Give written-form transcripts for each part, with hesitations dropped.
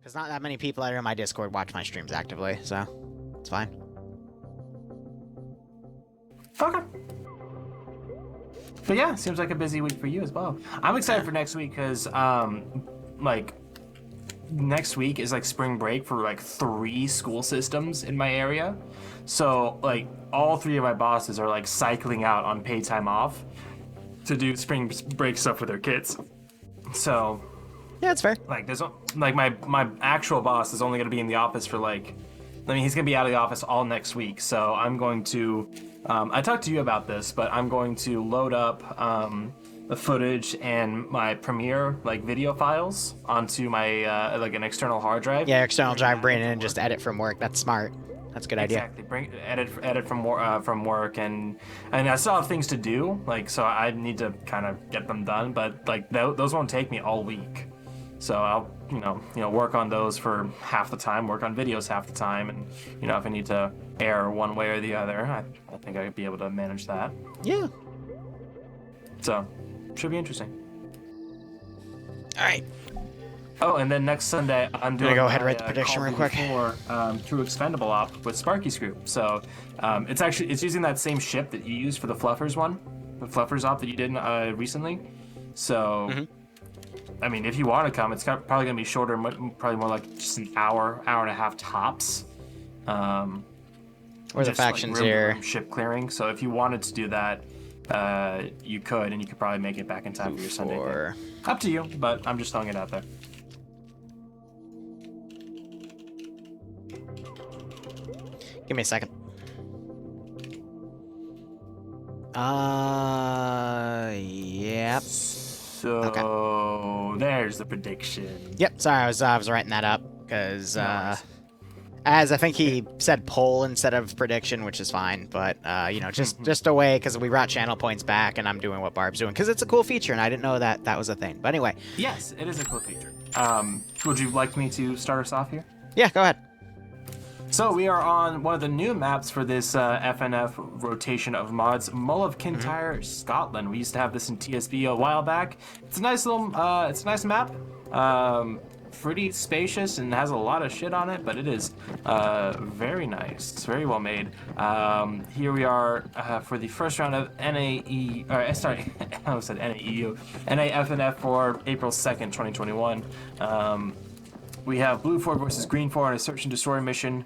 Because not that many people out in my Discord watch my streams actively, so it's fine. Okay. But yeah, seems like a busy week for you as well. I'm excited for next week because, like, next week is like spring break for like 3 school systems in my area. So like all 3 of my bosses are like cycling out on paid time off to do spring break stuff with their kids. So yeah, it's fair. Like there's like my actual boss is only going to be in the office for like, I mean, he's going to be out of the office all next week. So I'm going to, I talked to you about this, but I'm going to load up the footage and my Premiere like video files onto my like an external hard drive. Yeah, external drive, bring it in and just edit from work. That's smart. That's a good idea. Exactly. Edit from work, and I still have things to do. Like, so I need to kind of get them done. But like those won't take me all week. So I'll you know work on those for half the time. Work on videos half the time, and if I need to err one way or the other, I think I'd be able to manage that. Yeah. So should be interesting. All right. Oh, and then next Sunday I'm doing. Gonna go ahead and write the prediction real quick. True Expendable op with Sparky's group. So it's using that same ship that you used for the Fluffers one, the Fluffers op that you did recently. So, I mean, if you want to come, it's probably gonna be shorter, probably more like just an hour and a half tops. Where the factions like here? Ship clearing. So if you wanted to do that, you could, and you could probably make it back in time for your Sunday thing. Up to you, but I'm just throwing it out there. Give me a second. Yep. So Okay. There's the prediction. Yep. Sorry, I was writing that up because as I think he said poll instead of prediction, which is fine. But just a way because we brought channel points back, and I'm doing what Barb's doing because it's a cool feature, and I didn't know that was a thing. But anyway. Yes, it is a cool feature. Would you like me to start us off here? Yeah, go ahead. So we are on one of the new maps for this FNF rotation of mods, Mull of Kintyre, Scotland. We used to have this in TSB a while back. It's a nice little, it's a nice map. Pretty spacious and has a lot of shit on it, but it is very nice. It's very well made. Here we are for the first round of NAE, sorry, I almost said NAEU, NAFNF for April 2nd, 2021. We have Blue 4 versus Green 4 on a search and destroy mission.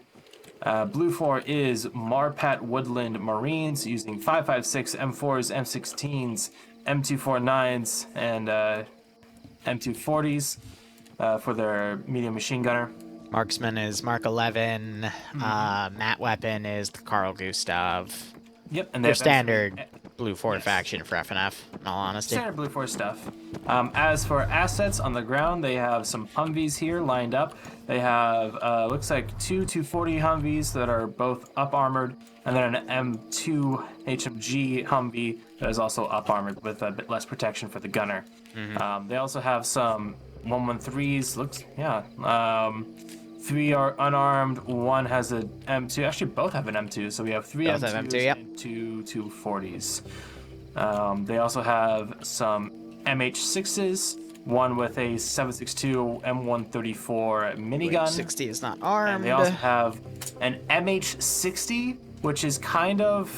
Blue 4 is Marpat Woodland Marines using 5.56 M4s, M16s, M249s, and M240s for their medium machine gunner. Marksman is Mark 11. Matt Weapon is the Carl Gustav. Yep, and they're standard Blue 4 faction for FNF, in all honesty. Standard Blue 4 stuff. As for assets on the ground, they have some Humvees here lined up. They have, looks like 2 240 Humvees that are both up armored, and then an M2 HMG Humvee that is also up armored with a bit less protection for the gunner. They also have some 113s. Looks, yeah. 3 are unarmed, 1 has an M2. Actually, both have an M2, so we have 3 both M2s have M2, yep. and 2 240s. They also have some MH6s, 1 with a 7.62 M134 minigun. 60 is not armed. And they also have an MH60, which is kind of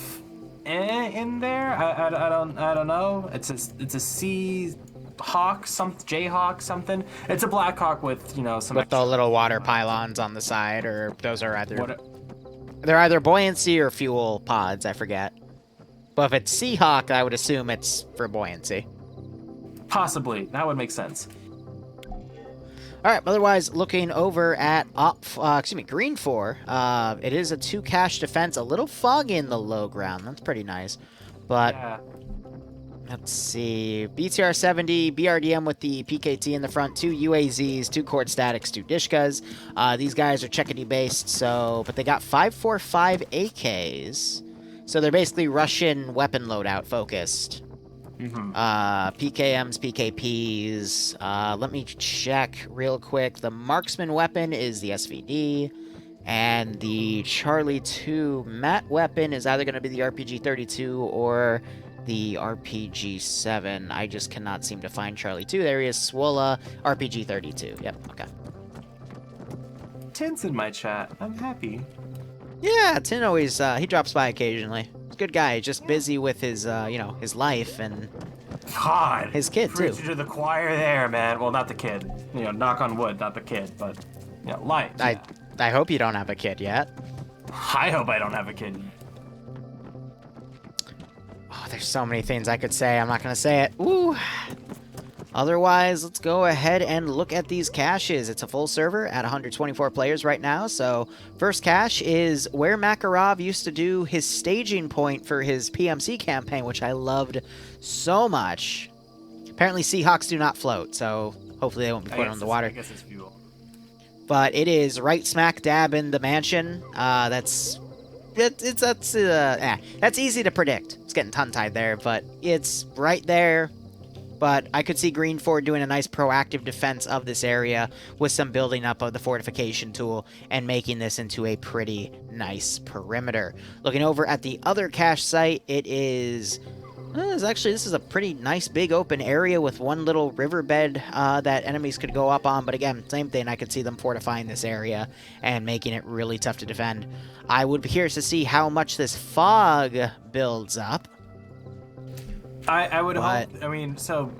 in there. I don't know. It's a C Hawk, Jayhawk something. It's a Black Hawk with some with the little water pylons on the side, or those are they're either buoyancy or fuel pods. I forget. But if it's Seahawk, I would assume it's for buoyancy. Possibly, that would make sense. All right. Otherwise, looking over at Green 4, it is a 2 cache defense. A little foggy in the low ground. That's pretty nice, but. Yeah. Let's see, BTR 70, BRDM with the PKT in the front, 2 UAZs, 2 Cord Statics, 2 Dishkas. These guys are Czechity based, but they got 5.45 AKs. So they're basically Russian weapon loadout focused. PKMs, PKPs. Let me check real quick. The marksman weapon is the SVD. And the Charlie 2 mat weapon is either going to be the RPG-32 or the RPG-7. I just cannot seem to find Charlie 2. There he is, Swola, RPG-32. Yep, okay. Tin's in my chat. I'm happy. Yeah, Tin always, he drops by occasionally. He's a good guy, he's just busy with his, you know, his life and God, his kid, too. Preaching to the choir there, man. Well, not the kid. You know, knock on wood, not the kid, but, you know, life. Yeah. I hope you don't have a kid yet. I hope I don't have a kid. Oh, there's so many things I could say. I'm not going to say it. Ooh. Otherwise, let's go ahead and look at these caches. It's a full server at 124 players right now. So first cache is where Makarov used to do his staging point for his PMC campaign, which I loved so much. Apparently Seahawks do not float, so hopefully they won't be floating on the water. I guess it's fuel. But it is right smack dab in the mansion. That's easy to predict. It's getting tongue-tied there, but it's right there. But I could see Green 4 doing a nice proactive defense of this area with some building up of the fortification tool and making this into a pretty nice perimeter. Looking over at the other cache site, it is... this is a pretty nice big open area with one little riverbed that enemies could go up on. But again, same thing. I could see them fortifying this area and making it really tough to defend. I would be curious to see how much this fog builds up. I would hope. I mean, so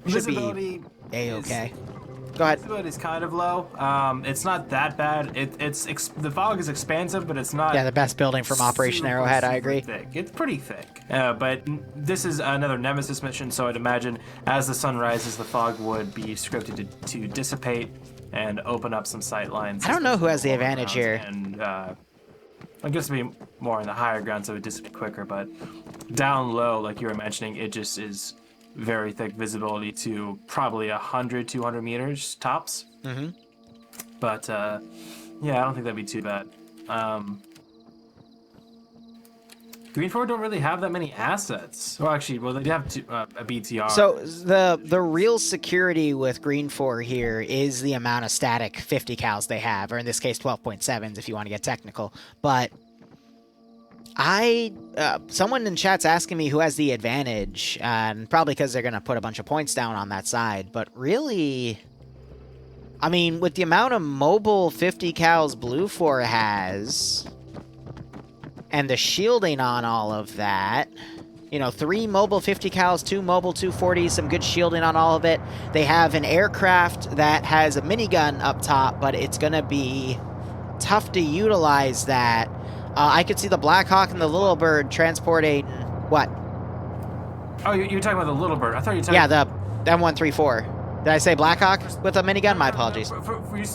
visibility A-okay. Go ahead. Visibility is kind of low. It's not that bad. The fog is expansive, but it's not. Yeah, the best building from Operation Arrowhead. I agree. Thick. It's pretty thick. But this is another Nemesis mission, so I'd imagine as the sun rises, the fog would be scripted to dissipate and open up some sight lines. I don't know who has the advantage here. And I guess it'd be more on the higher ground, so it would dissipate quicker. But down low, like you were mentioning, it just is very thick visibility to probably 100, 200 meters tops. Mm-hmm. But yeah, I don't think that'd be too bad. Green 4 don't really have that many assets. Well, actually, they do have a BTR. So the real security with Green 4 here is the amount of static 50 cals they have, or in this case 12.7s if you want to get technical. But someone in chat's asking me who has the advantage, and probably because they're going to put a bunch of points down on that side. But really, I mean, with the amount of mobile 50 cals Blue 4 has, and the shielding on all of that, you know, 3 mobile 50 cals, 2 mobile 240s, some good shielding on all of it. They have an aircraft that has a minigun up top, but it's going to be tough to utilize that. I could see the Black Hawk and the Little Bird transporting... What? Oh, you're talking about the Little Bird. I thought you were talking... Yeah, the M134. Did I say Black Hawk with a minigun? My apologies.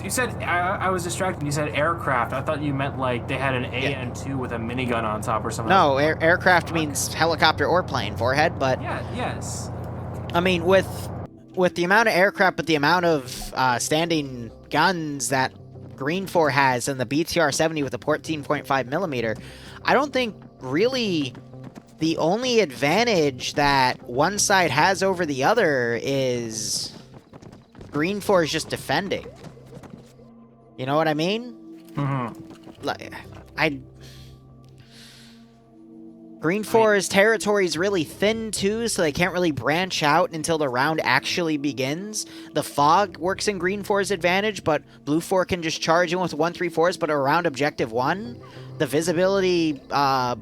You said... I was distracted. You said aircraft. I thought you meant like they had an AN-2 with a minigun on top or something. No, aircraft means helicopter or plane, forehead, but... Yeah, yes. I mean, with the amount of aircraft, but the amount of standing guns that Green 4 has and the BTR-70 with a 14.5 millimeter, I don't think really the only advantage that one side has over the other is Green 4 is just defending. You know what I mean? Mm-hmm. Like, Green 4's territory is really thin, too, so they can't really branch out until the round actually begins. The fog works in Green 4's advantage, but Blue 4 can just charge in with 134s, but around Objective 1, the visibility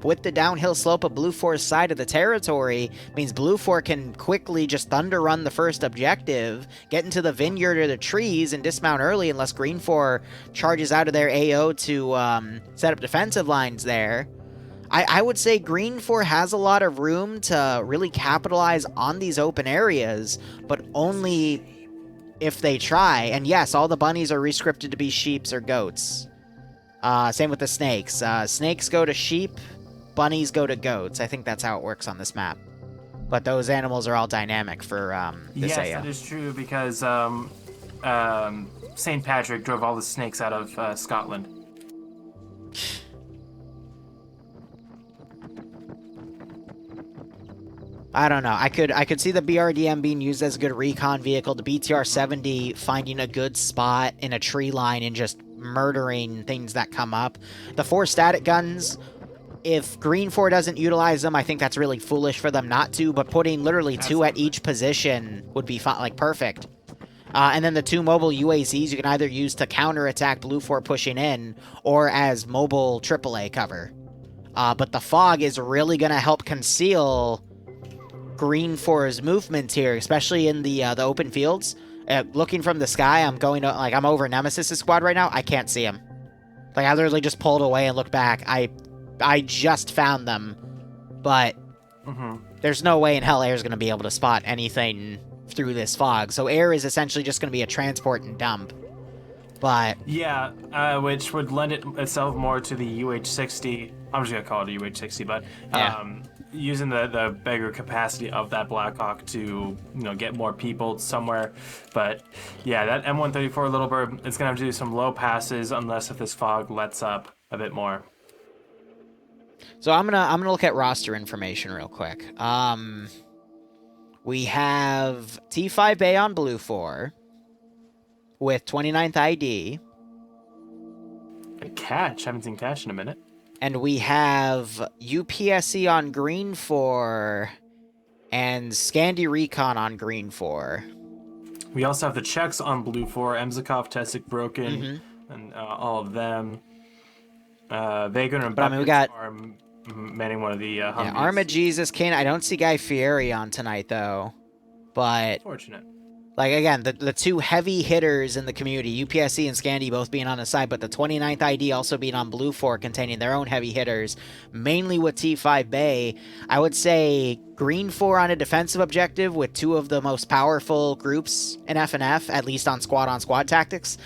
with the downhill slope of Blue 4's side of the territory means Blue 4 can quickly just thunder run the first objective, get into the vineyard or the trees, and dismount early unless Green 4 charges out of their AO to set up defensive lines there. I would say Green 4 has a lot of room to really capitalize on these open areas, but only if they try. And yes, all the bunnies are rescripted to be sheeps or goats. Same with the snakes. Snakes go to sheep, bunnies go to goats. I think that's how it works on this map. But those animals are all dynamic for this yes, AO. That is true because St. Patrick drove all the snakes out of Scotland. I don't know. I could see the BRDM being used as a good recon vehicle. The BTR-70 finding a good spot in a tree line and just murdering things that come up. The 4 static guns, if Green 4 doesn't utilize them, I think that's really foolish for them not to, but putting literally 2 at each position would be like perfect. And then the 2 mobile UAZs you can either use to counterattack Blue 4 pushing in, or as mobile AAA cover. But the fog is really going to help conceal Green 4's movements here, especially in the open fields. Looking from the sky, I'm over Nemesis' squad right now. I can't see him. Like, I literally just pulled away and looked back. I just found them, but there's no way in hell air's going to be able to spot anything through this fog. So air is essentially just going to be a transport and dump. But yeah, which would lend itself more to the UH-60. I'm just going to call it a UH-60, but using the bigger capacity of that Blackhawk to, get more people somewhere. But yeah, that M134 Little Bird, it's going to have to do some low passes unless if this fog lets up a bit more. So I'm gonna look at roster information real quick. We have T5 Bay on Blue 4 with 29th ID. Catch. Haven't seen Catch in a minute. And we have UPSC on Green 4 and Scandi Recon on Green 4. We also have the Czechs on Blue 4, Emzikov, Tesic, Broken, and all of them. Vagrant and But we got are manning one of the Humvees. Yeah, Arma, Jesus, Kane. I don't see Guy Fieri on tonight, though. But, Fortunate. like, again, the 2 heavy hitters in the community, UPSC and Scandi both being on the side, but the 29th ID also being on Blue 4, containing their own heavy hitters, mainly with T5 Bay. I would say Green 4 on a defensive objective with 2 of the most powerful groups in FNF, at least on squad tactics.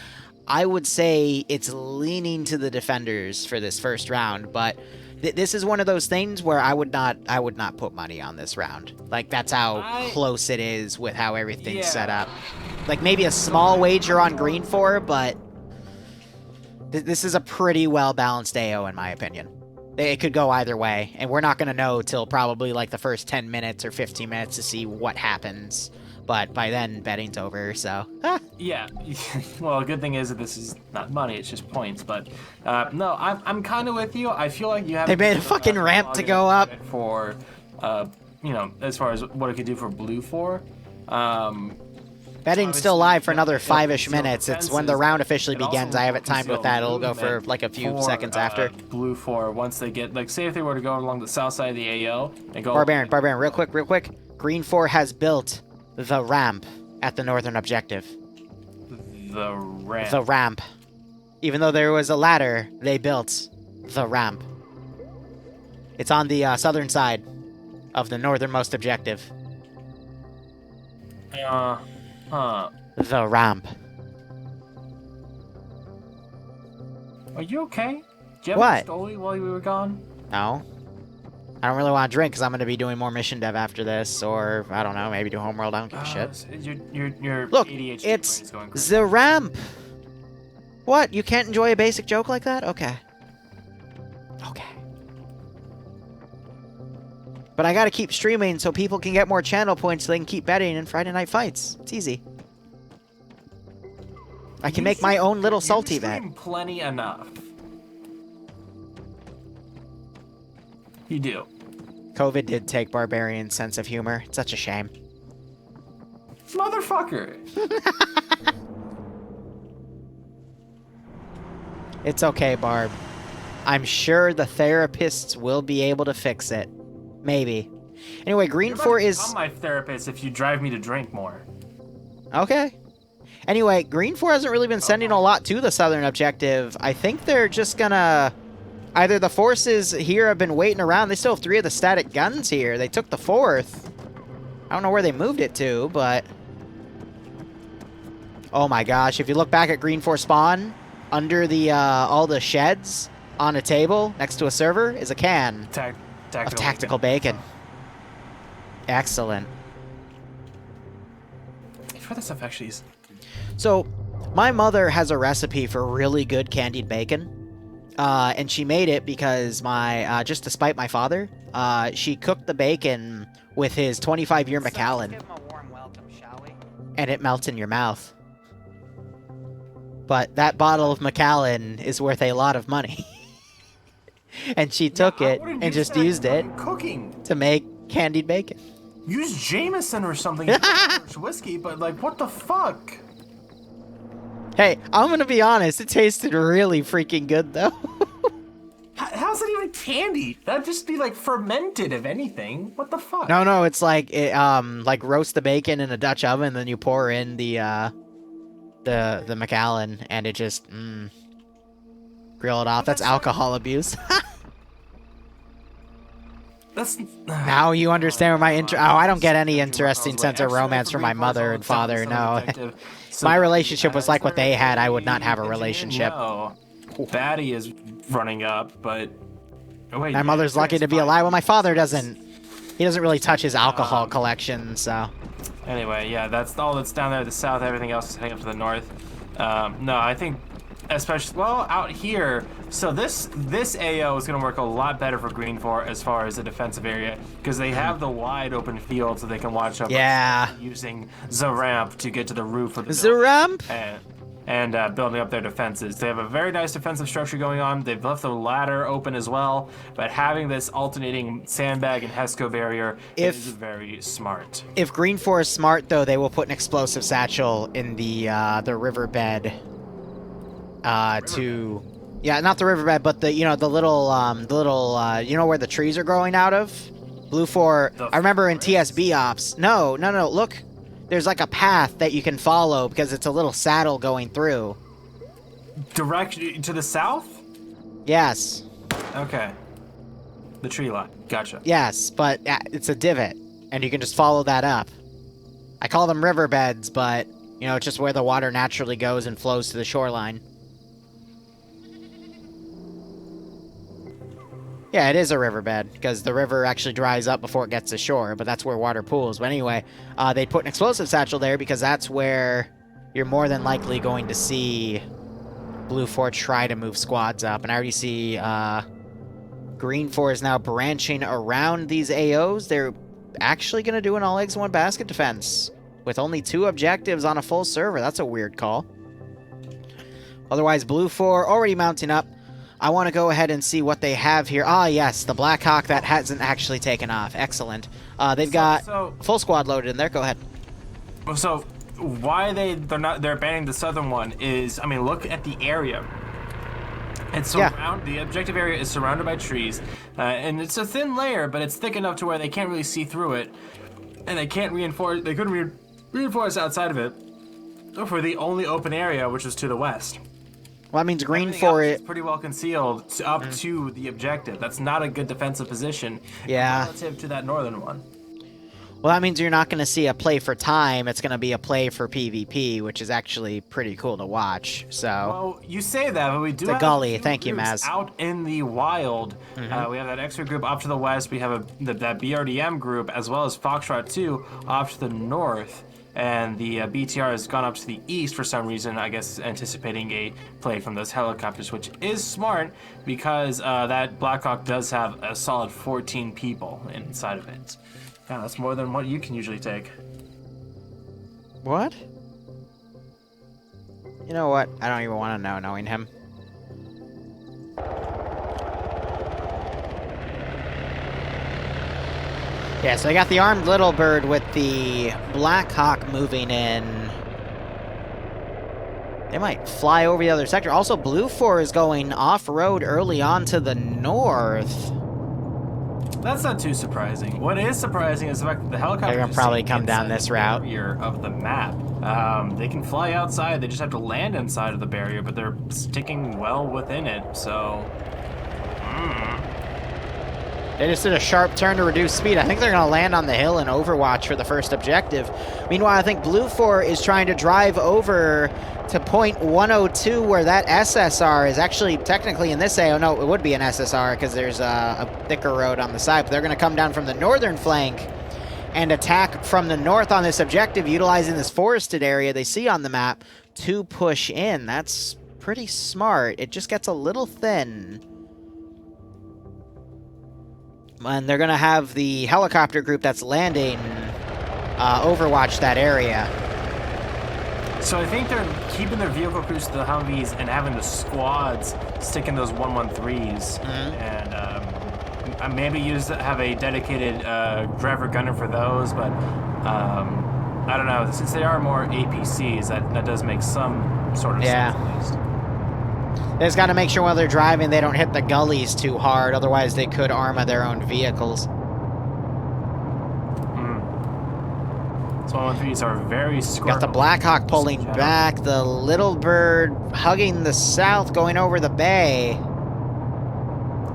I would say it's leaning to the defenders for this first round, but this is one of those things where I would not put money on this round. Like, that's how close it is with how everything's set up. Like, maybe a small wager on Green 4, but this is a pretty well-balanced AO in my opinion. It could go either way, and we're not going to know till probably like the first 10 minutes or 15 minutes to see what happens. But by then, betting's over, so... Yeah. Well, a good thing is that this is not money, it's just points. But, no, I'm kind of with you. I feel like you have... They made a fucking ramp to go up. For, as far as what it could do for Blue 4. Betting's still live for another 5-ish minutes. It's when the round officially begins. I have it timed with that. It'll go for like a few seconds after. Blue 4, once they get... Like, say if they were to go along the south side of the AO and go... Barbarian, real quick. Green 4 has built the ramp at the northern objective. The ramp. The ramp. Even though there was a ladder, they built the ramp. It's on the southern side of the northernmost objective. The ramp. Are you okay? Did you have What? a stoli while we were gone? No. I don't really want to drink because I'm going to be doing more mission dev after this, or, I don't know, maybe do homeworld. I don't give a shit. Your Look, ADHD it's brain's going crazy. the ramp. What? You can't enjoy a basic joke like that? Okay. But I gotta keep streaming so people can get more channel points so they can keep betting in Friday Night Fights. It's easy. I can make my own little salty bet. You stream plenty enough. You do. COVID did take Barbarian's sense of humor. It's such a shame. Motherfucker! It's okay, Barb. I'm sure the therapists will be able to fix it. Maybe. Anyway, Green 4 is... I'm my therapist if you drive me to drink more. Okay. Anyway, Green 4 hasn't really been sending a lot to the southern objective. I think they're just gonna... Either the forces here have been waiting around. They still have 3 of the static guns here. They took the 4th. I don't know where they moved it to, but... Oh my gosh, if you look back at Green 4 spawn, under the all the sheds on a table next to a server is a can of tactical bacon. Excellent. I've heard that stuff actually is... So, my mother has a recipe for really good candied bacon. And she made it because just to spite my father, she cooked the bacon with his 25-year Macallan. Give him a warm welcome, shall we? And it melts in your mouth. But that bottle of Macallan is worth a lot of money. And she took it and just used it cooking to make candied bacon. Use Jameson or something. Whiskey, but like, what the fuck? Hey, I'm gonna be honest. It tasted really freaking good, though. How's it even candy? That'd just be like fermented, if anything. What the fuck? No, it's like like roast the bacon in a Dutch oven, then you pour in the McLean, and it just grill it off. That's alcohol abuse. That's Now you understand where my I don't get any interesting sense of romance from my mother and father. No, my relationship was like what they had. I would not have a relationship. No, Batty is running up, but oh, wait, My mother's lucky to be alive. Well, my father doesn't. He doesn't really touch his alcohol collection, so. Anyway, yeah, that's all that's down there to the south. Everything else is heading up to the north. No, I think, especially out here. So this AO is going to work a lot better for Green 4 as far as the defensive area because they have the wide open field, so they can watch over. Yeah. Using the ramp to get to the roof of the The ramp. And building up their defenses. They have a very nice defensive structure going on. They've left the ladder open as well, but having this alternating sandbag and Hesco barrier is very smart. If Green 4 is smart, though, they will put an explosive satchel in the riverbed. Yeah, not the riverbed, but the the little you know where the trees are growing out of. Blue 4. I remember in TSB ops. No. Look. There's like a path that you can follow because it's a little saddle going through. Direction to the south? Yes. Okay. The tree line. Gotcha. Yes, but it's a divot, and you can just follow that up. I call them riverbeds, but, it's just where the water naturally goes and flows to the shoreline. Yeah, it is a riverbed, because the river actually dries up before it gets to shore, but that's where water pools. But anyway, they put an explosive satchel there because that's where you're more than likely going to see Blue 4 try to move squads up. And I already see Green 4 is now branching around these AOs. They're actually going to do an all eggs one basket defense with only 2 objectives on a full server. That's a weird call. Otherwise, Blue 4 already mounting up. I want to go ahead and see what they have here. Ah, yes, the Black Hawk that hasn't actually taken off. Excellent. They've got full squad loaded in there. Go ahead. So why they're banning the southern one is, I mean, look at the area. It's the objective area is surrounded by trees, and it's a thin layer, but it's thick enough to where they can't really see through it, and they can't reinforce. They couldn't reinforce outside of it for the only open area, which is to the west. Well, that means Green 4 is pretty well concealed up to the objective. That's not a good defensive position relative to that northern one. Well, that means you're not going to see a play for time. It's going to be a play for PvP, which is actually pretty cool to watch. So. Well, you say that, but we do have gully. Thank you, Maz. Out in the wild. We have that extra group off to the west. We have that BRDM group, as well as Foxtrot 2 off to the north. And the BTR has gone up to the east for some reason, I guess anticipating a play from those helicopters, which is smart because that Blackhawk does have a solid 14 people inside of it. Yeah, that's more than what you can usually take. What? You know what? I don't even want to know, knowing him. Yeah, so I got the armed little bird with the Black Hawk moving in. They might fly over the other sector. Also, Blue 4 is going off-road early on to the north. That's not too surprising. What is surprising is the fact that the helicopters They're gonna probably come down this route. Barrier of the map. They can fly outside. They just have to land inside of the barrier, but they're sticking well within it. So. They just did a sharp turn to reduce speed. I think they're going to land on the hill in Overwatch for the first objective. Meanwhile, I think Blue 4 is trying to drive over to point 102 where that SSR is actually technically in this AO. No, it would be an SSR because there's a thicker road on the side. But they're going to come down from the northern flank and attack from the north on this objective, utilizing this forested area they see on the map to push in. That's pretty smart. It just gets a little thin. And they're going to have the helicopter group that's landing overwatch that area. So I think they're keeping their vehicle crews to the Humvees and having the squads stick in those 113s. And maybe have a dedicated driver gunner for those, but I don't know. Since they are more APCs, that does make some sort of sense at least. They just got to make sure while they're driving they don't hit the gullies too hard, otherwise they could Arma their own vehicles. So 113s are very squirrely. Got the Blackhawk pulling back, the Little Bird hugging the south, going over the bay.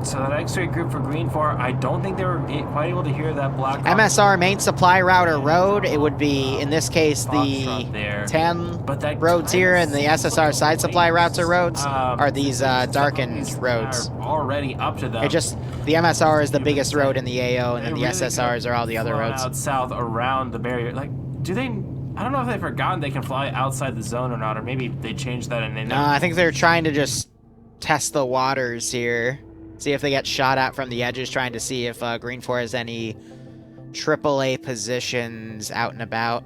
So that X-ray group for Green 4, I don't think they were quite able to hear that Blackhawk. MSR main supply router road, it would be, in this case, the 10 roads here, and the SSR side supply router roads are these darkened roads. Already up to them. It just, the MSR is the biggest road in the AO, and then the SSRs are all the other roads. Out south around the barrier. Like, do they... I don't know if they've forgotten they can fly outside the zone or not, or maybe they changed that and they... No, I think they're trying to just test the waters here. See if they get shot at from the edges, trying to see if Green 4 has any AAA positions out and about.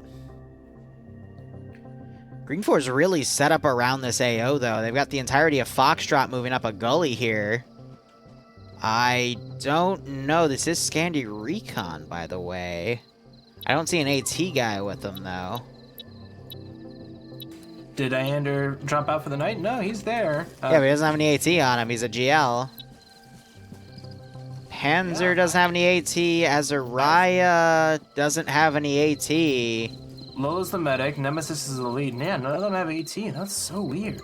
Green 4 is really set up around this AO, though. They've got the entirety of Foxtrot moving up a gully here. I don't know. This is Scandi Recon, by the way. I don't see an AT guy with them, though. Did Iander drop out for the night? No, he's there. Yeah, but he doesn't have any AT on him. He's a GL. Panzer doesn't have any AT. Azariah doesn't have any AT. Lola's the medic. Nemesis is the lead. Man, none of them have AT. That's so weird.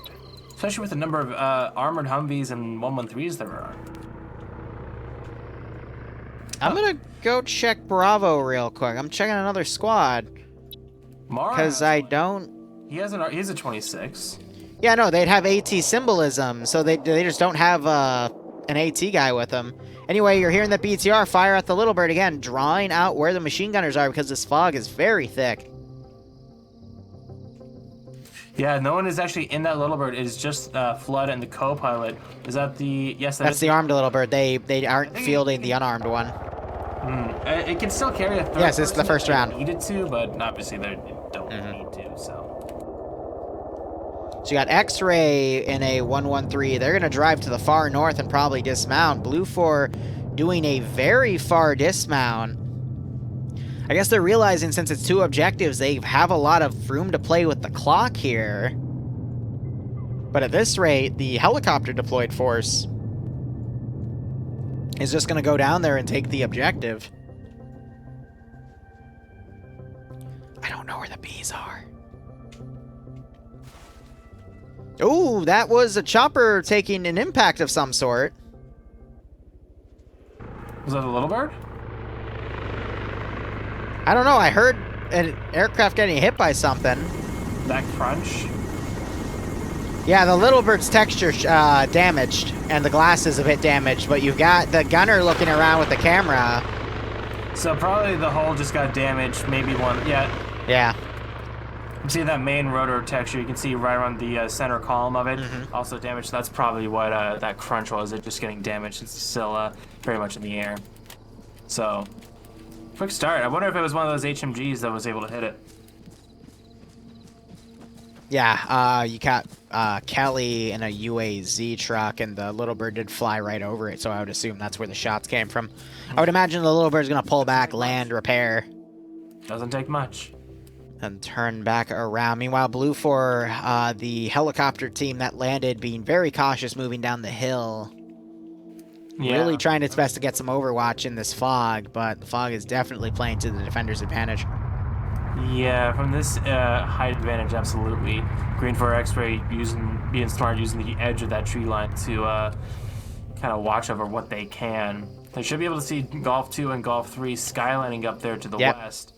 Especially with the number of armored Humvees and 113s there are. I'm gonna go check Bravo real quick. I'm checking another squad. Because I don't... He's a 26. Yeah, no, they'd have AT symbolism, so they just don't have an AT guy with them. Anyway, you're hearing the BTR fire at the Little Bird again, drawing out where the machine gunners are because this fog is very thick. Yeah, no one is actually in that Little Bird. It is just Flood and the co-pilot. Is that the... Yes, that's the armed Little Bird. They aren't fielding the unarmed one. It can still carry a third. Yes, it's the first round. Needed to, but obviously they don't need to, so... So you got X-Ray in a 113. They're going to drive to the far north and probably dismount. Blue 4 doing a very far dismount. I guess they're realizing since it's 2 objectives, they have a lot of room to play with the clock here. But at this rate, the helicopter deployed force is just going to go down there and take the objective. I don't know where the bees are. Ooh, that was a chopper taking an impact of some sort. Was that a Little Bird? I don't know. I heard an aircraft getting hit by something. That crunch? Yeah, the Little Bird's texture damaged, and the glass is a bit damaged, but you've got the gunner looking around with the camera. So probably the hull just got damaged, maybe one, Yeah. You see that main rotor texture, you can see right around the center column of it, also damaged. So that's probably what that crunch was, it just getting damaged. It's still very much in the air. So, quick start. I wonder if it was one of those HMGs that was able to hit it. Yeah, you got Kelly in a UAZ truck, and the Little Bird did fly right over it, so I would assume that's where the shots came from. I would imagine the Little Bird's going to pull back, land, repair. Doesn't take much. And turn back around. Meanwhile, Blue 4, the helicopter team that landed, being very cautious moving down the hill. Yeah. Really trying its best to get some overwatch in this fog, but the fog is definitely playing to the defender's advantage. Yeah, from this height advantage, absolutely. Green 4 X-Ray being smart, using the edge of that tree line to kind of watch over what they can. They should be able to see Golf 2 and Golf 3 skylining up there to the west.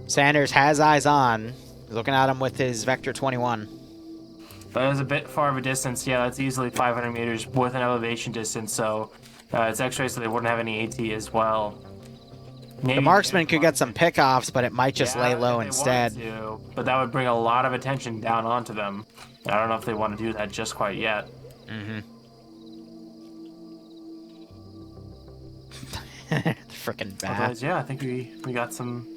Sanders has eyes on. He's looking at him with his Vector 21. That is a bit far of a distance. Yeah, that's easily 500 meters with an elevation distance, so it's X-ray, so they wouldn't have any AT as well. Maybe the marksman could get some pickoffs, but it might just lay low instead. But that would bring a lot of attention down onto them. And I don't know if they want to do that just quite yet. Frickin' bad. Otherwise, yeah, I think we got some...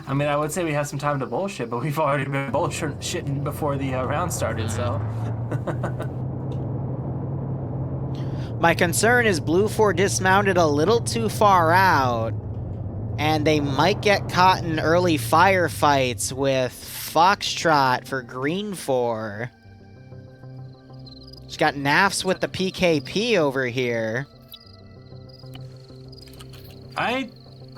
I mean, I would say we have some time to bullshit, but we've already been bullshitting before the round started, so... My concern is Blue 4 dismounted a little too far out, And they might get caught in early firefights with Foxtrot for Green 4. She's got Nafs with the PKP over here. I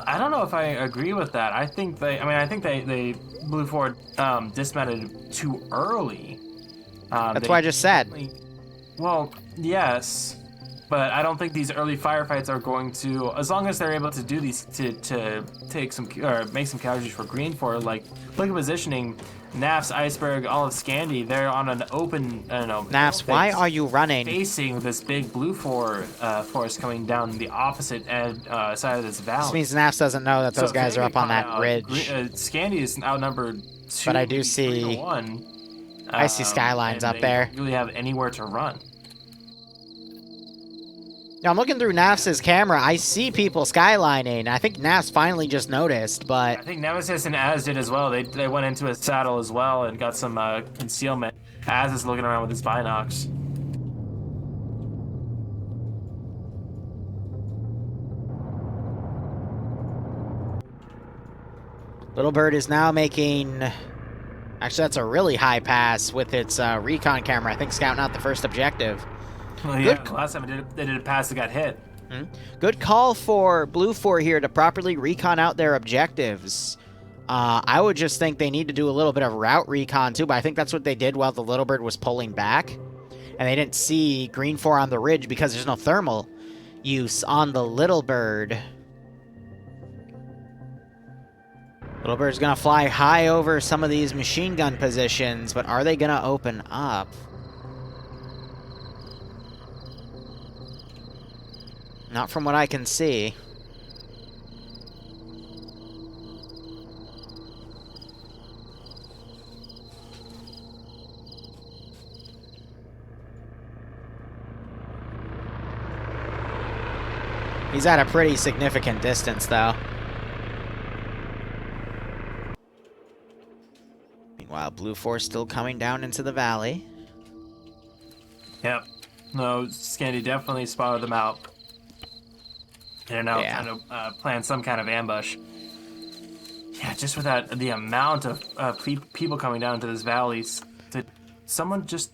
don't know if I agree with that. I think they Blue 4 dismounted too early. That's what I just said. Well, yes, but I don't think these early firefights are going to, as long as they're able to do these to take some or make some casualties for Green 4. Like, look at positioning. Nafs, Iceberg, all of Scandi, they're on an open, I don't know. Nafs, why are you running? Facing this big Blue 4 force coming down the opposite side of this valley. This means Nafs doesn't know that those guys are up on that ridge. Scandi is outnumbered 2 but I do 3 see. to 1. I see skylines up there. Don't really have anywhere to run. Now, I'm looking through Nafs's camera. I see people skylining. I think Nafs finally just noticed, but... I think Nemesis and Az did as well. They went into a saddle as well and got some concealment. Az is looking around with his binocs. Little Bird is now making... Actually, that's a really high pass with its recon camera. I think scouting out the first objective. Well, yeah, last time they did a pass that got hit. Good call for Blue 4 here to properly recon out their objectives. I would just think they need to do a little bit of route recon too, but I think that's what they did while the Little Bird was pulling back. And they didn't see Green 4 on the ridge because there's no thermal use on the Little Bird. Little Bird's gonna fly high over some of these machine gun positions, but are they gonna open up? Not from what I can see. He's at a pretty significant distance, though. Meanwhile, Blue 4 still coming down into the valley. Yep. No, Scandi definitely spotted them out. And are now trying to plan some kind of ambush. Yeah, just with the amount of people coming down into this valley, did someone just...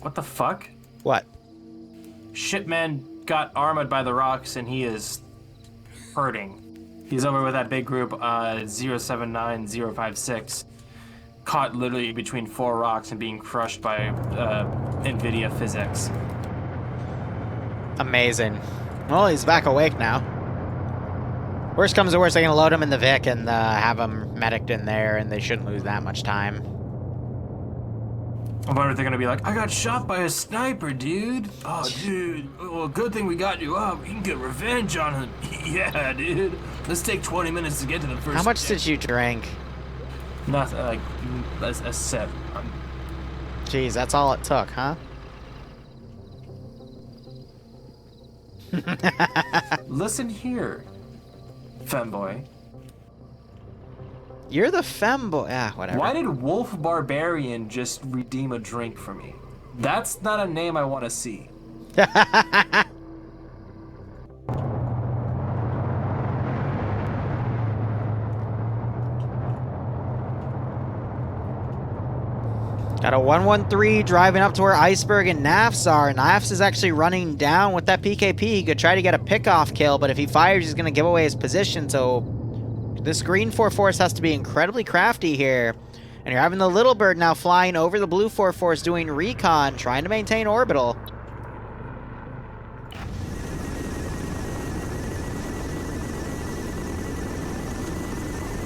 What the fuck? What? Shipman got armored by the rocks and he is hurting. He's over with that big group 079056. Caught literally between 4 rocks and being crushed by NVIDIA physics. Amazing. Well, he's back awake now. Worst comes to worst, they're going to load him in the Vic and have him mediced in there, and they shouldn't lose that much time. I wonder if they're going to be like, I got shot by a sniper, dude. Oh, dude. Well, good thing we got you up. You can get revenge on him. Yeah, dude. Let's take 20 minutes to get to the first... How much did you drink? Nothing, like, a sip. Jeez, that's all it took, huh? Listen here, femboy. You're the femboy. Ah, whatever. Why did Wolf Barbarian just redeem a drink for me? That's not a name I want to see. Got a 113 driving up to where Iceberg and Nafs are. Nafs is actually running down with that PKP. He could try to get a pickoff kill, but if he fires, he's going to give away his position. So this Green 4 force has to be incredibly crafty here. And you're having the Little Bird now flying over the Blue 4 force doing recon, trying to maintain orbital.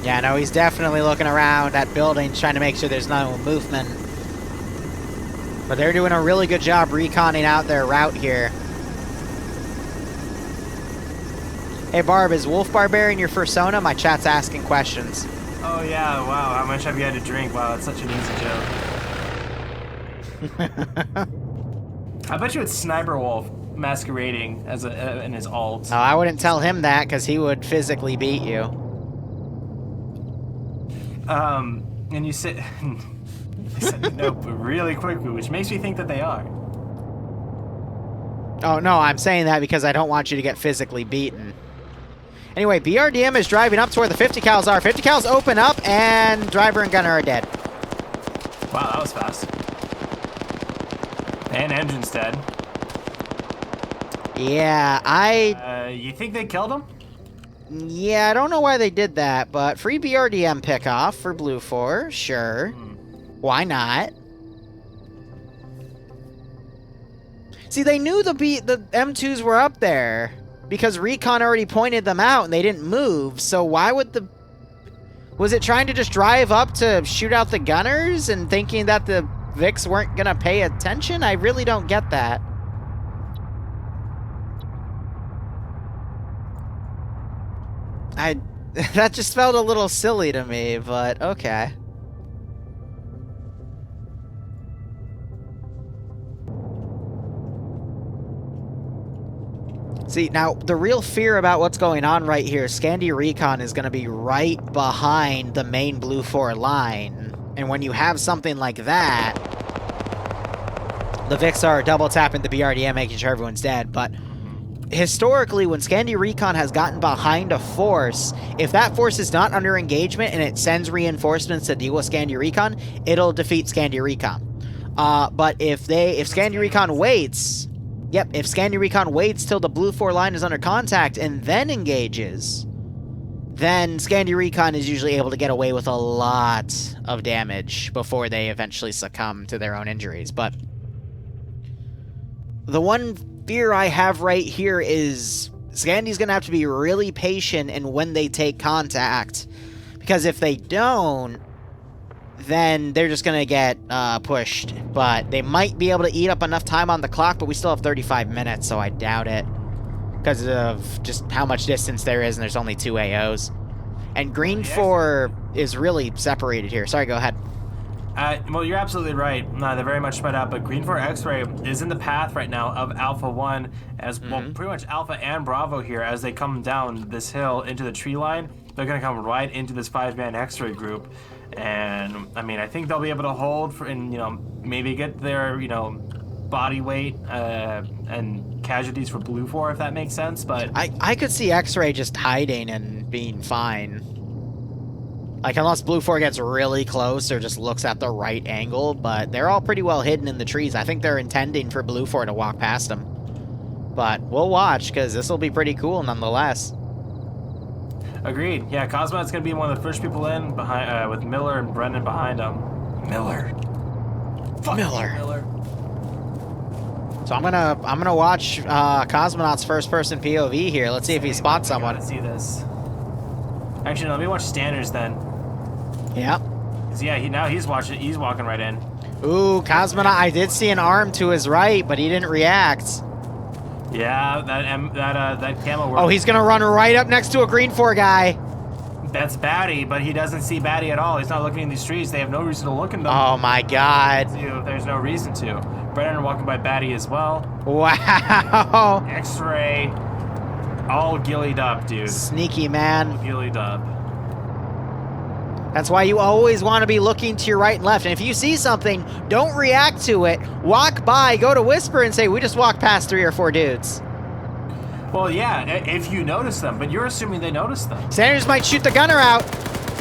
Yeah, no, he's definitely looking around at buildings, trying to make sure there's no movement. But they're doing a really good job reconning out their route here. Hey Barb, is Wolf Barbarian your fursona? My chat's asking questions. Oh yeah, wow, how much have you had to drink? Wow, that's such an easy joke. I bet you it's Sniper Wolf masquerading as in his alt. Oh, I wouldn't tell him that, because he would physically beat you. And you said... They said no really quickly, which makes me think that they are. Oh, no, I'm saying that because I don't want you to get physically beaten. Anyway, BRDM is driving up to where the 50 cals are. 50 cals open up, and driver and gunner are dead. Wow, that was fast. And engine's dead. Yeah, you think they killed him? Yeah, I don't know why they did that, but free BRDM pickoff for Blue 4, sure. Why not? See, they knew the M2s were up there because Recon already pointed them out and they didn't move, so why would the... Was it trying to just drive up to shoot out the gunners and thinking that the Vics weren't gonna pay attention? I really don't get that. That just felt a little silly to me, but okay. See, now, the real fear about what's going on right here, Scandi Recon is going to be right behind the main Blue 4 line. And when you have something like that, the Vics are double tapping the BRDM, making sure everyone's dead, but historically, when Scandi Recon has gotten behind a force, if that force is not under engagement and it sends reinforcements to deal with Scandi Recon, it'll defeat Scandi Recon. But if Scandi Recon waits, if Scandi Recon waits till the Blue 4 line is under contact and then engages, then Scandi Recon is usually able to get away with a lot of damage before they eventually succumb to their own injuries. But the one fear I have right here is Scandi's going to have to be really patient in when they take contact, because if they don't, then they're just going to get pushed. But they might be able to eat up enough time on the clock, but we still have 35 minutes, so I doubt it, because of just how much distance there is, and there's only 2 AOs. And Green 4 is really separated here. Sorry, go ahead. Well, you're absolutely right. They're very much spread out, but Green 4 X-Ray is in the path right now of Alpha 1, as well, pretty much Alpha and Bravo here. As they come down this hill into the tree line, they're going to come right into this 5-man X-Ray group. And, I mean, I think they'll be able to hold for, and, maybe get their, body weight and casualties for Blue 4, if that makes sense, but... I could see X-Ray just hiding and being fine. Like, unless Blue 4 gets really close or just looks at the right angle, but they're all pretty well hidden in the trees. I think they're intending for Blue 4 to walk past them. But we'll watch, because this will be pretty cool nonetheless. Agreed. Yeah, Cosmonaut's going to be one of the first people in, behind with Miller and Brendan behind him. Miller. Fuck Miller. Miller. So I'm gonna watch Cosmonaut's first-person POV here. Let's see if he spots someone. Let's see this. Actually, no, let me watch Standards then. Yeah. Yeah, he's walking right in. Ooh, Cosmonaut, I did see an arm to his right, but he didn't react. Yeah, that camo work. Oh, he's gonna run right up next to a Green 4 guy. That's Batty, but he doesn't see Batty at all. He's not looking in these trees. They have no reason to look in them. Oh my god. There's no reason to. Brennan walking by Batty as well. Wow. X-Ray. All gillied up, dude. Sneaky, man. All gillied up. That's why you always want to be looking to your right and left. And if you see something, don't react to it. Walk by, go to Whisper and say, we just walked past 3 or 4 dudes. Well, yeah, if you notice them, but you're assuming they notice them. Sanders might shoot the gunner out.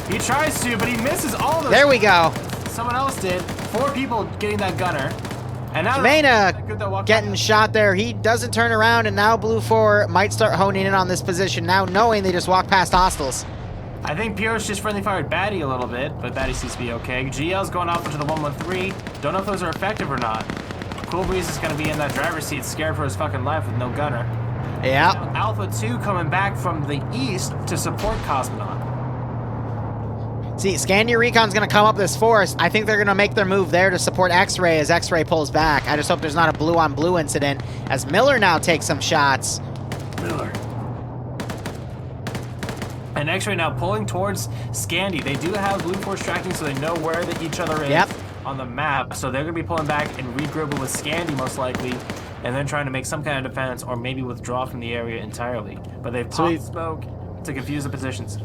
He tries to, but he misses all those. There we go. Someone else did. 4 people getting that gunner. And now Jemena getting shot there. He doesn't turn around, and now Blue 4 might start honing in on this position now, knowing they just walked past hostiles. I think Pierce just friendly fired Batty a little bit, but Batty seems to be okay. GL's going off into the 113. Don't know if those are effective or not. Cool Breeze is going to be in that driver's seat, scared for his fucking life with no gunner. Yeah. Now, Alpha 2 coming back from the east to support Cosmonaut. See, Scandi Recon's going to come up this forest. I think they're going to make their move there to support X-Ray as X-Ray pulls back. I just hope there's not a blue-on-blue incident as Miller now takes some shots. Miller. And X-Ray now pulling towards Scandi. They do have Blue Force tracking, so they know where each other is on the map. So they're going to be pulling back and regrouping with Scandi most likely, and then trying to make some kind of defense or maybe withdraw from the area entirely. But they've popped smoke to confuse the positions.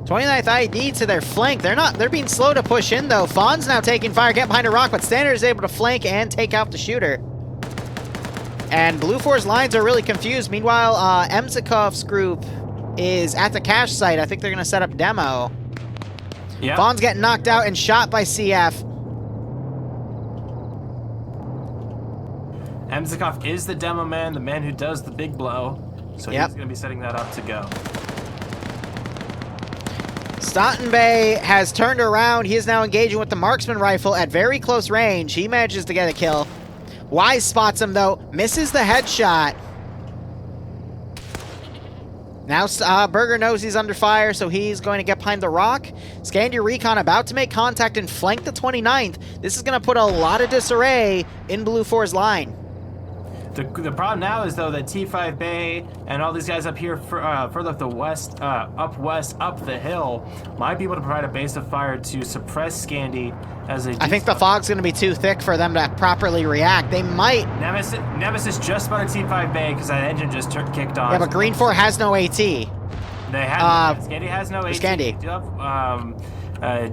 29th ID to their flank. They're being slow to push in though. Fawn's now taking fire, get behind a rock, but Standard is able to flank and take out the shooter. And Blue 4's lines are really confused. Meanwhile, Emzikov's group is at the cache site. I think they're going to set up demo. Yeah. Vaughn's getting knocked out and shot by CF. Emzikov is the demo man, the man who does the big blow. So Yep. he's going to be setting that up to go. Stottenbay has turned around. He is now engaging with the marksman rifle at very close range. He manages to get a kill. Wise spots him, though. Misses the headshot. Now Berger knows he's under fire, so he's going to get behind the rock. Scandia Recon about to make contact and flank the 29th. This is going to put a lot of disarray in Blue 4's line. The problem now is, though, that T5 Bay and all these guys up here further up the west, up the hill, might be able to provide a base of fire to suppress Scandi as a... I think the fog's going to be too thick for them to properly react. They might... Nemesis just spotted T5 Bay because that engine just kicked on. Yeah, but Green 4 has no AT. They have... Scandi has no AT. Scandi. They do have,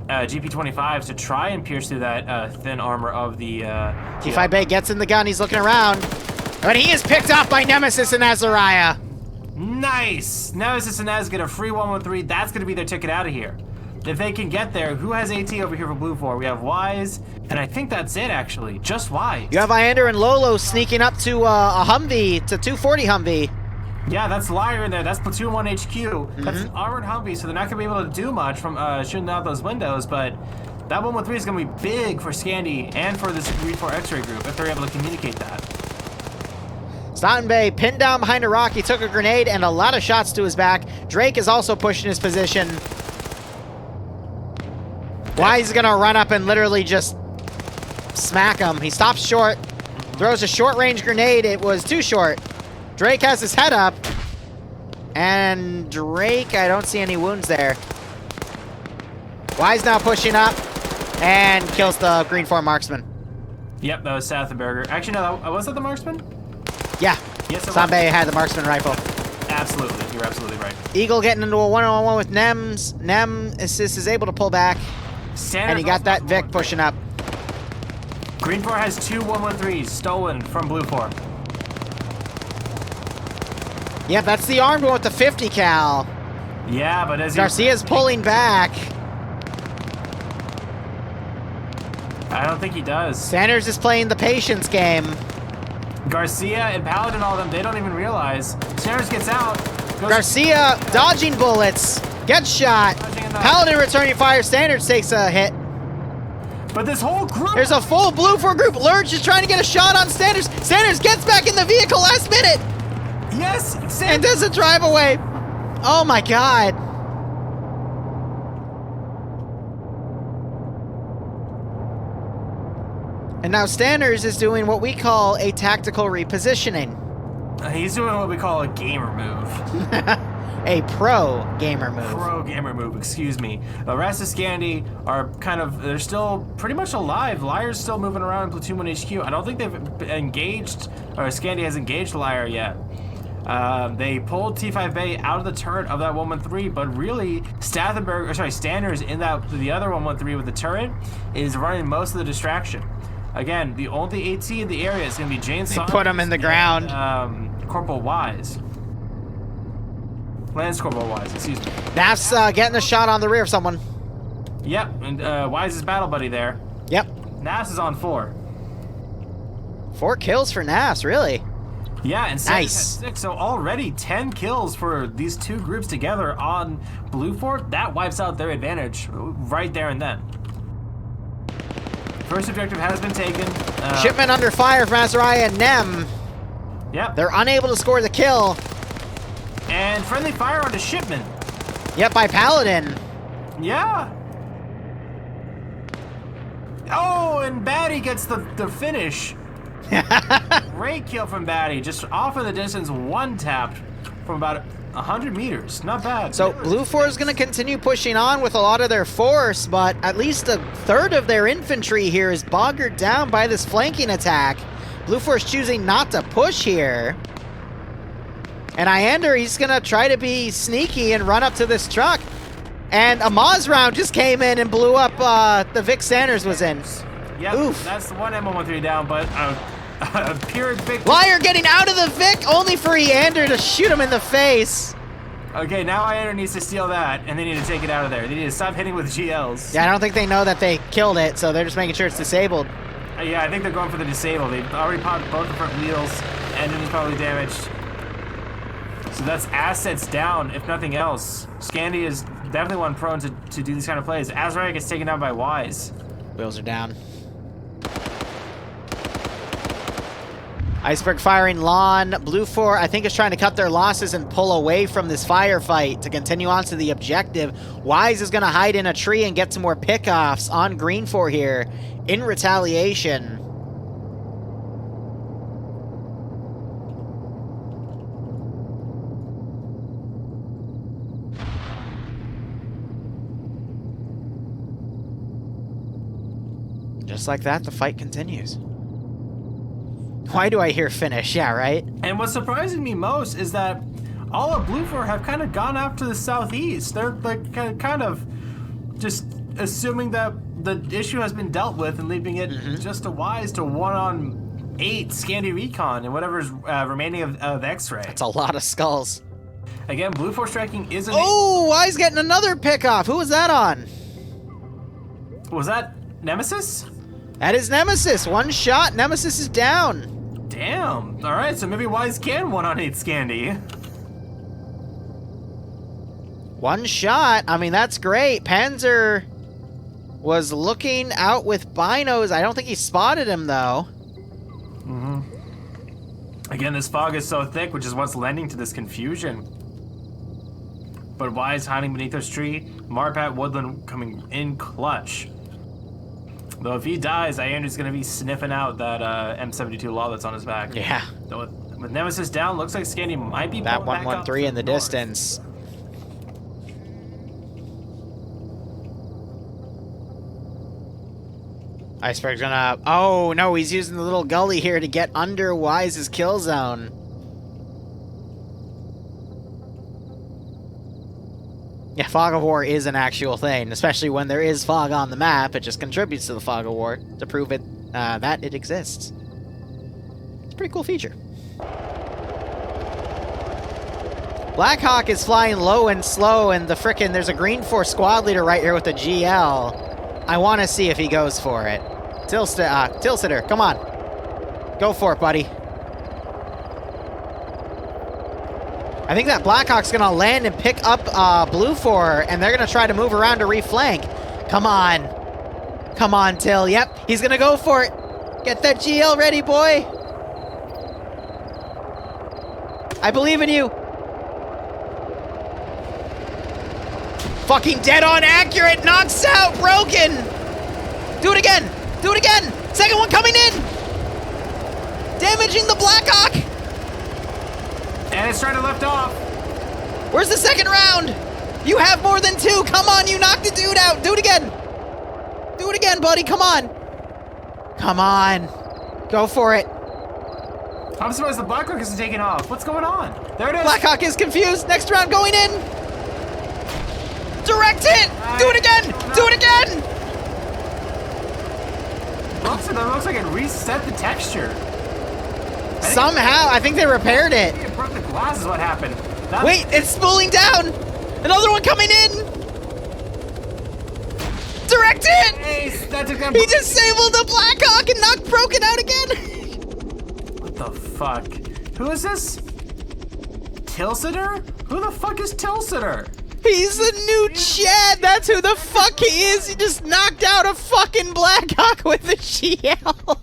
GP25s to try and pierce through that thin armor of the... T5 Bay gets in the gun. He's looking around. But he is picked off by Nemesis and Azariah. Nice! Nemesis and Az get a free 113. That's going to be their ticket out of here. If they can get there, who has AT over here for Blue 4? We have Wise, and I think that's it, actually. Just Wise. You have Iander and Lolo sneaking up to a Humvee, to 240 Humvee. Yeah, that's Liar in there. That's Platoon 1 HQ. That's an armored Humvee, so they're not going to be able to do much from shooting out those windows, but that 113 is going to be big for Scandi and for this Green 4 X-ray group if they're able to communicate that. Stottenbay pinned down behind a rock. He took a grenade and a lot of shots to his back. Drake is also pushing his position. Wise is going to run up and literally just smack him. He stops short, throws a short-range grenade. It was too short. Drake has his head up. And Drake, I don't see any wounds there. Wise now pushing up and kills the Green 4 marksman. Yep, that was Sathenberger. Actually, no, was that the marksman? Yeah. Yes, it was. Stottenbay had the marksman rifle. Absolutely, you're absolutely right. Eagle getting into a one-on-one with Nems. Nemesis is able to pull back. And you got that Vic pushing up. Green 4 has two 113s stolen from Blue 4. Yeah, that's the armed one with the 50 cal. Yeah, but as Garcia's pulling back. I don't think he does. Sanders is playing the patience game. Garcia and Paladin, all of them, they don't even realize. Sanders gets out. Garcia dodging bullets. Gets shot. Paladin returning fire. Sanders takes a hit. But this whole group... There's a full Blue 4 group. Lurch is trying to get a shot on Sanders. Sanders gets back in the vehicle last minute. Yes! Sanders. And does a drive away. Oh my god. And now Sanders is doing what we call a tactical repositioning. He's doing what we call a gamer move. A pro gamer move. Pro gamer move, excuse me. The rest of Scandi are kind of, they're still pretty much alive. Liar's still moving around in Platoon 1 HQ. I don't think they've engaged, or Scandi has engaged Liar yet. They pulled T5 Bay out of the turret of that 113, but really Standers in the other 113 with the turret is running most of the distraction. Again, the only AT in the area is going to be Jane Saunders. Put him in the ground. Corporal Wise. Lance Corporal Wise, excuse me. Naf's getting a shot on the rear of someone. Yep, and Wise's battle buddy there. Yep. Nafs is on 4. 4 kills for Nafs, really? Yeah, and Sanders Nice. had 6, so already 10 kills for these two groups together on Blue 4. That wipes out their advantage right there and then. First objective has been taken. Shipment under fire from Azariah and Nem. Yep. They're unable to score the kill. And friendly fire onto Shipman. Yep, by Paladin. Yeah. Oh, and Batty gets the finish. Great kill from Batty. Just off in the distance, one tapped from about 100 meters. Not bad. So Blue 4 is going to continue pushing on with a lot of their force, but at least a third of their infantry here is boggered down by this flanking attack. Blue 4 is choosing not to push here. And Iander, he's going to try to be sneaky and run up to this truck. And a Maz round just came in and blew up the Vic Sanders was in. Yep, Oof. that's the one M113 down, but a pure Vic. Liar getting out of the Vic, only for Iander to shoot him in the face. Okay, now Iron needs to steal that, and they need to take it out of there. They need to stop hitting with GLs. Yeah, I don't think they know that they killed it, so they're just making sure it's disabled. Yeah, I think they're going for the disable. They've already popped both the front wheels. Engine is probably damaged. So that's assets down, if nothing else. Scandy is definitely one prone to do these kind of plays. Azrael gets taken down by Wise. Wheels are down. Iceberg firing lawn. Blue 4, I think, is trying to cut their losses and pull away from this firefight to continue on to the objective. Wise is going to hide in a tree and get some more pickoffs on Green 4 here in retaliation. Just like that, the fight continues. Why do I hear finish? Yeah, right? And what's surprising me most is that all of Blue 4 have kind of gone out to the southeast. They're like kind of just assuming that the issue has been dealt with and leaving it just to Wise to 1-on-8 Scandy Recon and whatever's remaining of X-Ray. That's a lot of skulls. Again, Blue 4 striking isn't... Oh, Wise getting another pickoff. Who was that on? Was that Nemesis? That is Nemesis. One shot. Nemesis is down. Damn. All right, so maybe Wise can 1-on-8 Scandy. One shot. I mean, that's great. Panzer was looking out with binos. I don't think he spotted him, though. Again, this fog is so thick, which is what's lending to this confusion. But Wise hiding beneath this tree. Marpat Woodland coming in clutch. Though if he dies, Iander's going to be sniffing out that M72 law that's on his back. Yeah. Though with Nemesis down, looks like Scandy might be That pulling back up 113 in the north. distance. Iceberg's gonna... Oh, no, he's using the little gully here to get under Wise's kill zone. Yeah, fog of war is an actual thing, especially when there is fog on the map. It just contributes to the fog of war to prove it that it exists. It's a pretty cool feature. Blackhawk is flying low and slow, and the frickin' there's a Green 4 squad leader right here with a GL. I want to see if he goes for it. Tilsiter, come on. Go for it, buddy. I think that Blackhawk's going to land and pick up Blue 4, and they're going to try to move around to reflank. Come on. Come on, Till. Yep, he's going to go for it. Get that GL ready, boy. I believe in you. Fucking dead on accurate. Knocks out. Broken. Do it again. Do it again. Second one coming in. Damaging the Blackhawk. And it's trying to lift off. Where's the second round? You have more than two. Come on, you knocked the dude out. Do it again. Do it again, buddy. Come on. Come on. Go for it. I'm surprised the Blackhawk isn't taking off. What's going on? There it is. Blackhawk is confused. Next round going in. Direct hit. Do it again. Do it again. That looks like it reset the texture. Somehow, I think they repaired it. It broke the glass is what happened. Wait, it's spooling down. Another one coming in. Direct hit. Ace, that took them. He disabled the Blackhawk and knocked Broken out again. What the fuck? Who is this? Tilsiter? Who the fuck is Tilsiter? He's the new Chad. That's who the fuck he is. He just knocked out a fucking Blackhawk with a GL.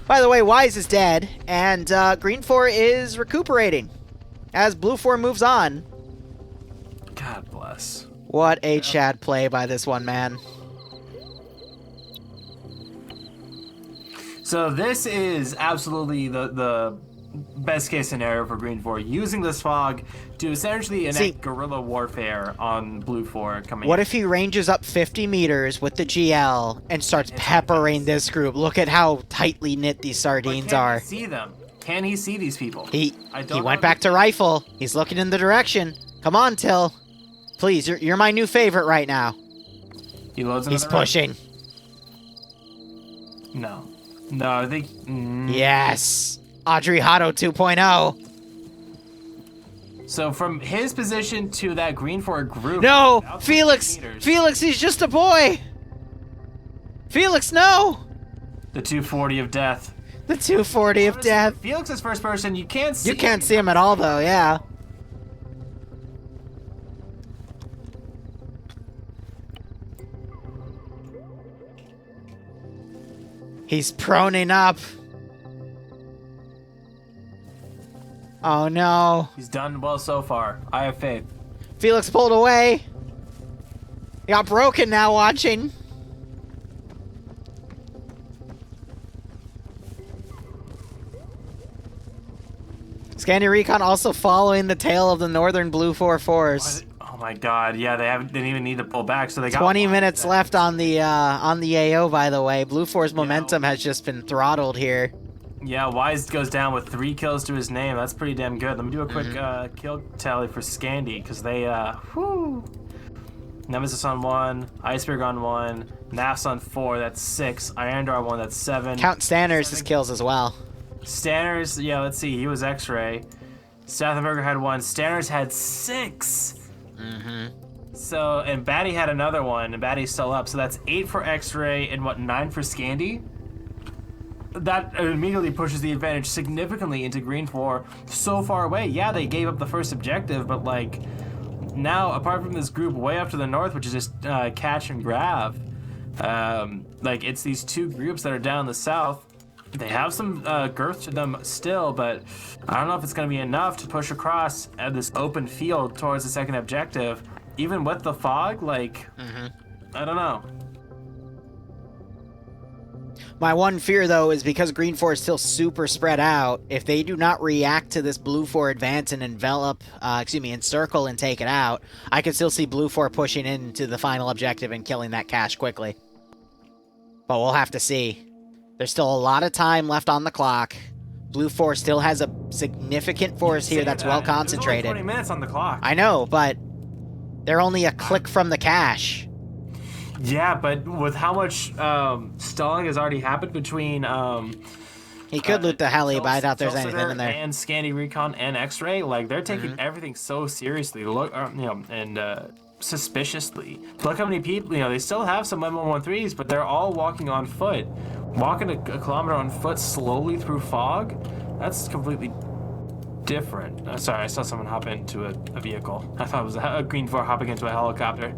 By the way, Wise is dead, and Green 4 is recuperating as Blue 4 moves on. God bless. What a Chad play by this one man. So this is absolutely the best case scenario for Green 4, using this fog to essentially enact guerrilla warfare on Blue 4 coming What in. if he ranges up 50 meters with the GL and starts peppering this group? Look at how tightly knit these sardines are. Can he see them? Can he see these people? He went back to rifle. He's looking in the direction. Come on, Till. Please, you're my new favorite right now. He loads He's another round. pushing. No. No, I think... Yes. Audrey Hotto 2.0. So from his position to that green 4 group. No, about 50 Felix! meters. Felix, he's just a boy! Felix, no! The 240 of death. The 240 of Honestly, death. Felix is first person. You can't see. You can't see him at all, though, yeah. He's proning up. Oh no. He's done well so far. I have faith. Felix pulled away. He got broken now watching. Scandy Recon also following the tail of the northern blue 4-4s. Oh my god, yeah, they didn't even need to pull back, so they got 20 minutes left on the AO, by the way. Blue 4's momentum has just been throttled here. Yeah, Wise goes down with 3 kills to his name. That's pretty damn good. Let me do a quick kill tally for Scandy, because they, whoo. Nemesis on 1, Iceberg on 1, Nafs on 4, that's 6, Irondar on 1, that's 7. Count Stanners' kills as well. Stanners, yeah, let's see, he was X-Ray. Stathenberger had 1, Stanners had 6. So, and Batty had another one, and Batty's still up, so that's 8 for X-Ray and what, 9 for Scandy? That immediately pushes the advantage significantly into Green 4 so far away. Yeah, they gave up the first objective, but like, now, apart from this group way up to the north, which is just catch and grab, like, it's these 2 groups that are down the south. They have some girth to them still, but I don't know if it's going to be enough to push across at this open field towards the second objective. Even with the fog, like, I don't know. My one fear, though, is because Green 4 is still super spread out, if they do not react to this Blue 4 advance and envelop, encircle and take it out, I could still see Blue 4 pushing into the final objective and killing that cache quickly. But we'll have to see. There's still a lot of time left on the clock. Blue 4 still has a significant force here that's well concentrated. There's only 20 minutes on the clock. I know, but they're only a click from the cache. Yeah, but with how much stalling has already happened between he could loot the heli, but I doubt there's anything in there. And Scandy Recon and X-Ray, like, they're taking everything so seriously. Look, and suspiciously. Look how many people, they still have some M113s, but they're all walking on foot. Walking a kilometer on foot slowly through fog, that's completely different. Sorry, I saw someone hop into a vehicle. I thought it was a Green 4 hopping into a helicopter.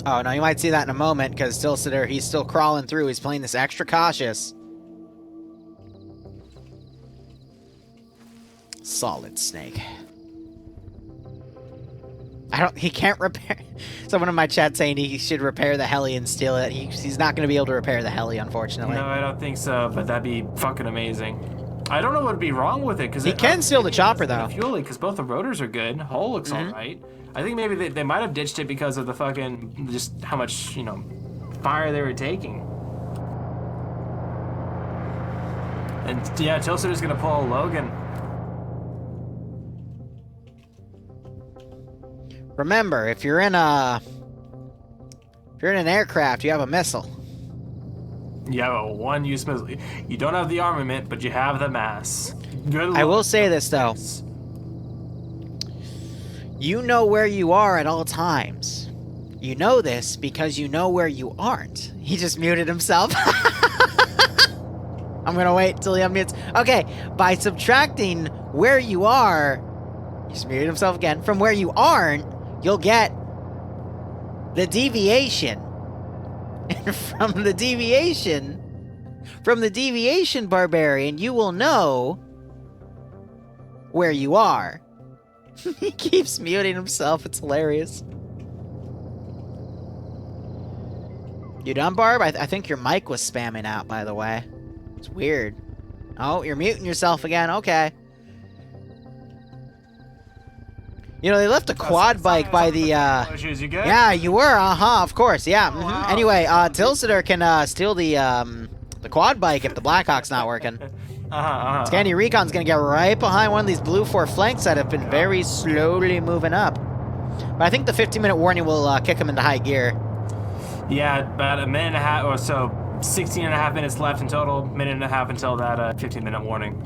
Oh, no, you might see that in a moment, because Tilsiter, he's still crawling through. He's playing this extra cautious. Solid Snake. He can't repair. Someone in my chat saying he should repair the heli and steal it. He's not going to be able to repair the heli, unfortunately. No, I don't think so, but that'd be fucking amazing. I don't know what would be wrong with it, because he can steal the chopper, though. Fueling, because both the rotors are good. Hull looks alright. I think maybe they might have ditched it because of the fucking, just how much, fire they were taking. And yeah, Tilsiter's gonna pull a Logan. Remember, if you're in an aircraft, you have a missile. You have a one-use missile. You don't have the armament, but you have the mass. Good luck. I will say this, though. You know where you are at all times. You know this because you know where you aren't. He just muted himself. I'm gonna wait till he unmutes. Okay, by subtracting where you are, he just muted himself again, from where you aren't, you'll get the deviation. And from the deviation, Barbarian, you will know where you are. He keeps muting himself. It's hilarious. You done, Barb? I think your mic was spamming out, by the way. It's weird. Oh, you're muting yourself again. Okay. They left a quad bike by the, Issues, you good? Yeah, you were. Of course. Yeah. Wow. Anyway, Tilsiter can steal the quad bike if the Blackhawk's not working. Scandy Recon's gonna get right behind one of these blue 4 flanks that have been very slowly moving up. But I think the 15-minute warning will kick him into high gear. Yeah, about a minute and a half or so, 16 and a half minutes left in total, minute and a half until that 15-minute warning.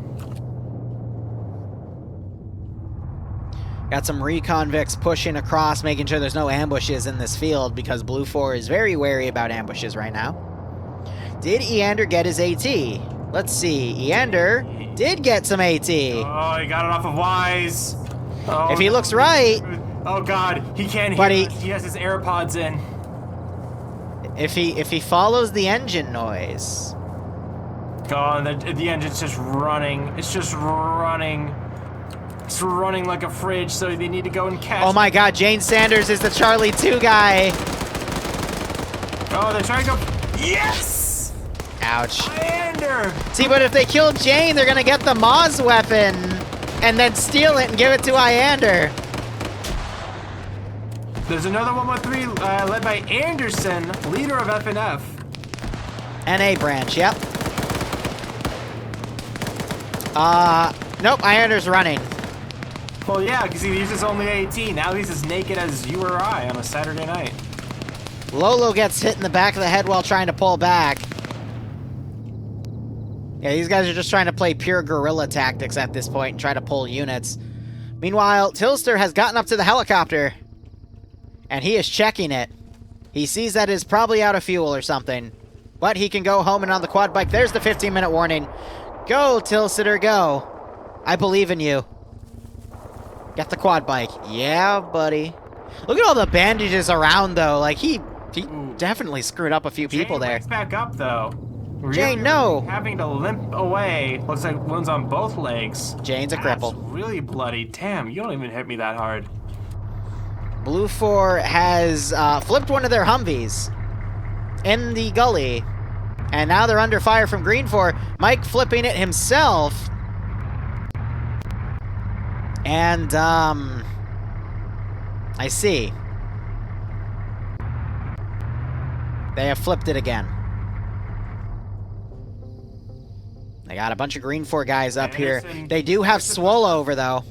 Got some reconvicts pushing across, making sure there's no ambushes in this field because Blue 4 is very wary about ambushes right now. Did Eander get his AT? Let's see. Eander did get some AT. Oh, he got it off of Wise. Oh, If he looks right. Oh God, he can't But hear. He has his AirPods in. If he follows the engine noise. God, the engine's just running. It's just running. It's running like a fridge, so they need to go and catch. Oh my God, Jane Sanders is the Charlie 2 guy. Oh, they're trying to go. Yes! Ouch. Eander! See, but if they kill Jane, they're gonna get the Moz weapon and then steal it and give it to Iander. There's another 113 led by Anderson, leader of FNF. NA branch, yep. Nope, Iander's running. Well, yeah, because he uses only 18. Now he's as naked as you or I on a Saturday night. Lolo gets hit in the back of the head while trying to pull back. Yeah, these guys are just trying to play pure guerrilla tactics at this point and try to pull units. Meanwhile, Tilster has gotten up to the helicopter. And he is checking it. He sees that it's probably out of fuel or something. But he can go home and on the quad bike. There's the 15-minute warning. Go, Tilster, go. I believe in you. Get the quad bike. Yeah, buddy. Look at all the bandages around, though. Like, he definitely screwed up a few people there. Jane wakes back up, though. Jane, no. Having to limp away. Looks like wounds on both legs. Jane's a cripple. That's really bloody. Damn, you don't even hit me that hard. Blue 4 has flipped one of their Humvees in the gully. And now they're under fire from Green 4. Mike flipping it himself. And, I see. They have flipped it again. They got a bunch of Green 4 guys up here. They do have Swole over, though.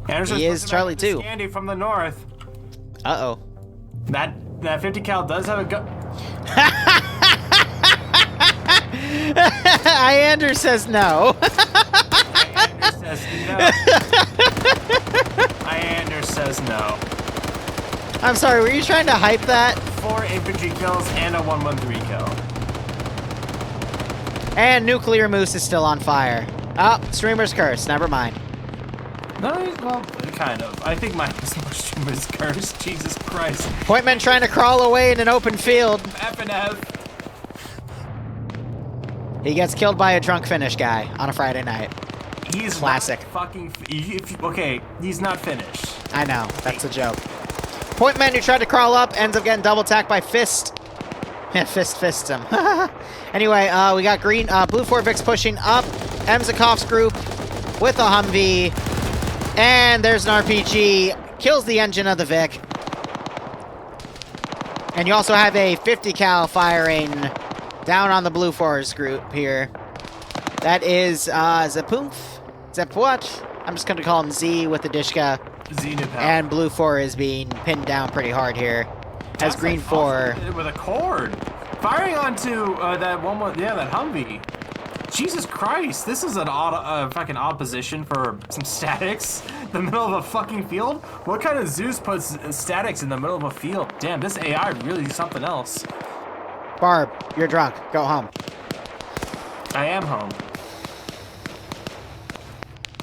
Anderson's He is Charlie 2. Andy from the north. Uh-oh. That 50 cal does have a gun. Iander says no. Iander says no. Iander says no. I'm sorry, were you trying to hype that? 4 infantry kills and a 113 kill. And Nuclear Moose is still on fire. Oh, Streamer's Curse. Never mind. No, well, kind of. I think mine is more Streamer's Curse. Jesus Christ. Pointman trying to crawl away in an open field. F and F. He gets killed by a drunk Finnish guy on a Friday night. He's classic. Fucking. Okay, he's not finished. I know. That's a joke. Pointman who tried to crawl up ends up getting double tacked by Fist. Yeah, Fist him. Anyway, we got Blue 4 Vicks pushing up. Emzakov's group with a Humvee. And there's an RPG. Kills the engine of the Vic. And you also have a 50 cal firing down on the Blue 4's group here. That is Zapumph. Zapwatch. I'm just going to call him Z with the Dishka. And Blue 4 is being pinned down pretty hard here. As Green 4... With a cord. Firing onto that that Humvee. Jesus Christ, this is an odd, fucking odd position for some statics. The middle of a fucking field? What kind of Zeus puts statics in the middle of a field? Damn, this AI really is something else. Barb, you're drunk. Go home. I am home.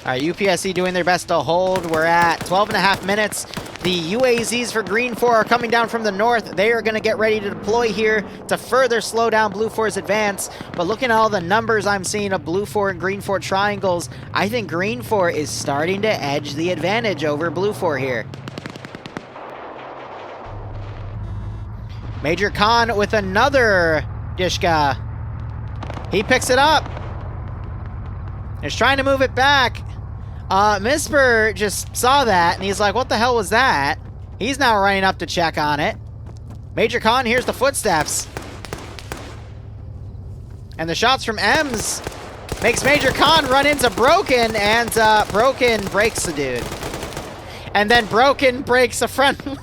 Alright, UPSC doing their best to hold. We're at 12.5 minutes. The UAZs for Green 4 are coming down from the north. They are going to get ready to deploy here to further slow down Blue 4's advance. But looking at all the numbers I'm seeing of Blue 4 and Green 4 triangles, I think Green 4 is starting to edge the advantage over Blue 4 here. Major Khan with another Dishka. He picks it up. He's trying to move it back. Misper just saw that, and he's like, what the hell was that? He's now running up to check on it. Major Khan hears the footsteps. And the shots from Ems makes Major Khan run into Broken, and Broken breaks the dude. And then Broken breaks a friendly.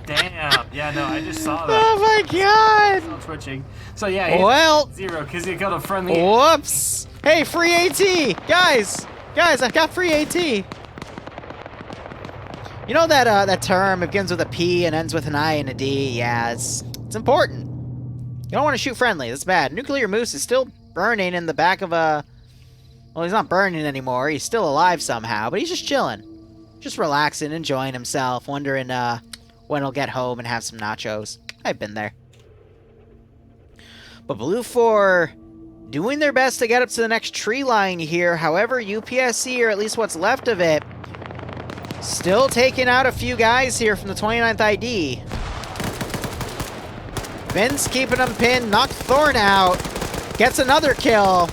Damn. Yeah, no, I just saw that. Oh my god. I'm twitching. So yeah, he's well, 0 because he killed a friendly. Whoops. Hey, free AT! Guys, I've got free AT. You know that that term, it begins with a P and ends with an I and a D? Yeah, it's important. You don't want to shoot friendly. That's bad. Nuclear Moose is still burning in the back of a... Well, he's not burning anymore. He's still alive somehow, but he's just chilling. Just relaxing, enjoying himself, wondering when he'll get home and have some nachos. I've been there. But Blue 4 doing their best to get up to the next tree line here. However, UPSC, or at least what's left of it, still taking out a few guys here from the 29th ID. Vince keeping him pinned, knocked Thorn out, gets another kill.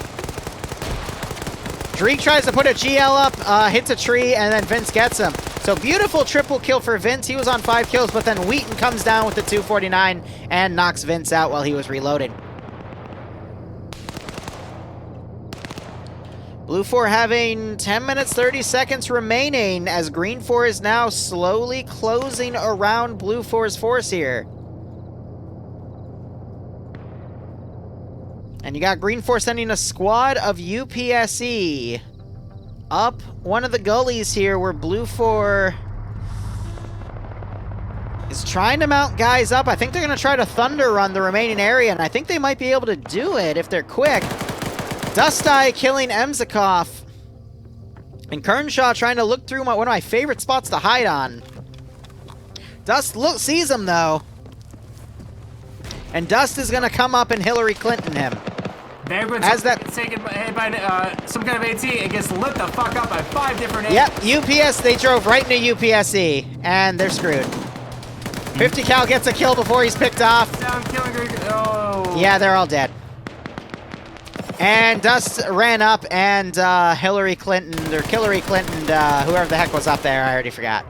Dreek tries to put a GL up, hits a tree, and then Vince gets him. So beautiful triple kill for Vince. He was on 5 kills, but then Wheaton comes down with the 249 and knocks Vince out while he was reloading. Blue 4 having 10 minutes, 30 seconds remaining as Green 4 is now slowly closing around Blue 4's force here. And you got Green 4 sending a squad of UPSE up one of the gullies here where Blue 4 is trying to mount guys up. I think they're going to try to thunder run the remaining area, and I think they might be able to do it if they're quick. Dust Eye killing Emzikov. And Kernshaw trying to look through one of my favorite spots to hide on. Dust sees him, though. And Dust is going to come up and Hillary Clinton him. As that taken by some kind of AT, it gets lit the fuck up by 5 different ATs. Yep, UPS, they drove right into UPSC, and they're screwed. 50 cal gets a kill before he's picked off. Down, killing oh. Yeah, they're all dead. And Dust ran up, and Hillary Clinton, or Hillary Clinton, whoever the heck was up there, I already forgot.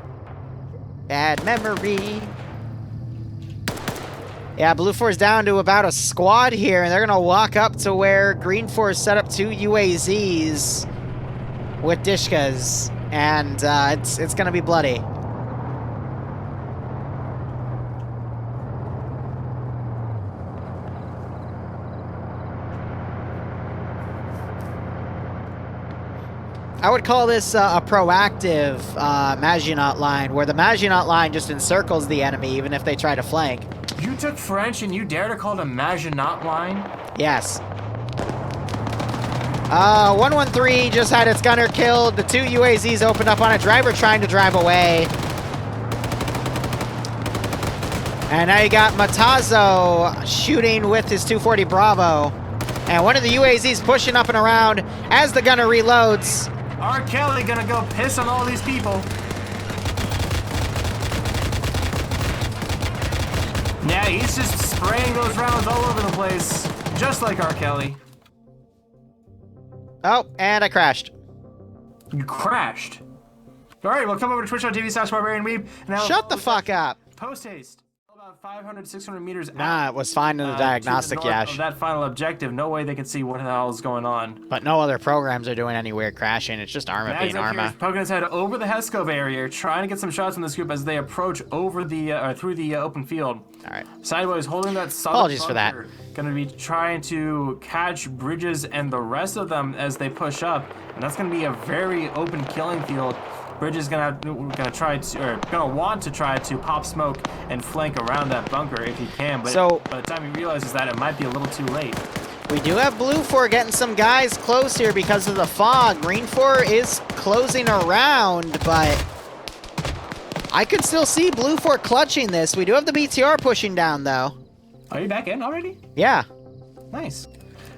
Bad memory. Yeah, Blue 4's down to about a squad here, and they're going to walk up to where Green 4 set up 2 UAZs with Dishkas, and it's going to be bloody. I would call this a proactive Maginot line, where the Maginot line just encircles the enemy, even if they try to flank. You took French and you dare to call it a Maginot line? Yes. 113 just had its gunner killed. The 2 UAZs opened up on a driver trying to drive away. And now you got Matazo shooting with his 240 Bravo. And one of the UAZs pushing up and around as the gunner reloads. R. Kelly gonna go piss on all these people. Yeah, he's just spraying those rounds all over the place, just like R. Kelly. Oh, and I crashed. You crashed. All right, well, come over to twitch.tv/barbarianweeb. Shut the fuck up. Post haste. About 500, 600 meters Nah, it was fine in the diagnostic yash. That final objective, no way they can see what the hell is going on. But no other programs are doing any weird crashing. It's just Arma being Arma. Poking his head over the Heskov area, trying to get some shots on this group as they approach over the through the open field. All right. Sideways holding that solid. Apologies for that. Gonna be trying to catch Bridges and the rest of them as they push up, and that's gonna be a very open killing field. Bridges is gonna want to try to pop smoke and flank around that bunker if he can, but so, by the time he realizes that, it might be a little too late. We do have Blue 4 getting some guys close here because of the fog. Green 4 is closing around, but I could still see Blue 4 clutching this. We do have the BTR pushing down, though. Are you back in already? Yeah. Nice.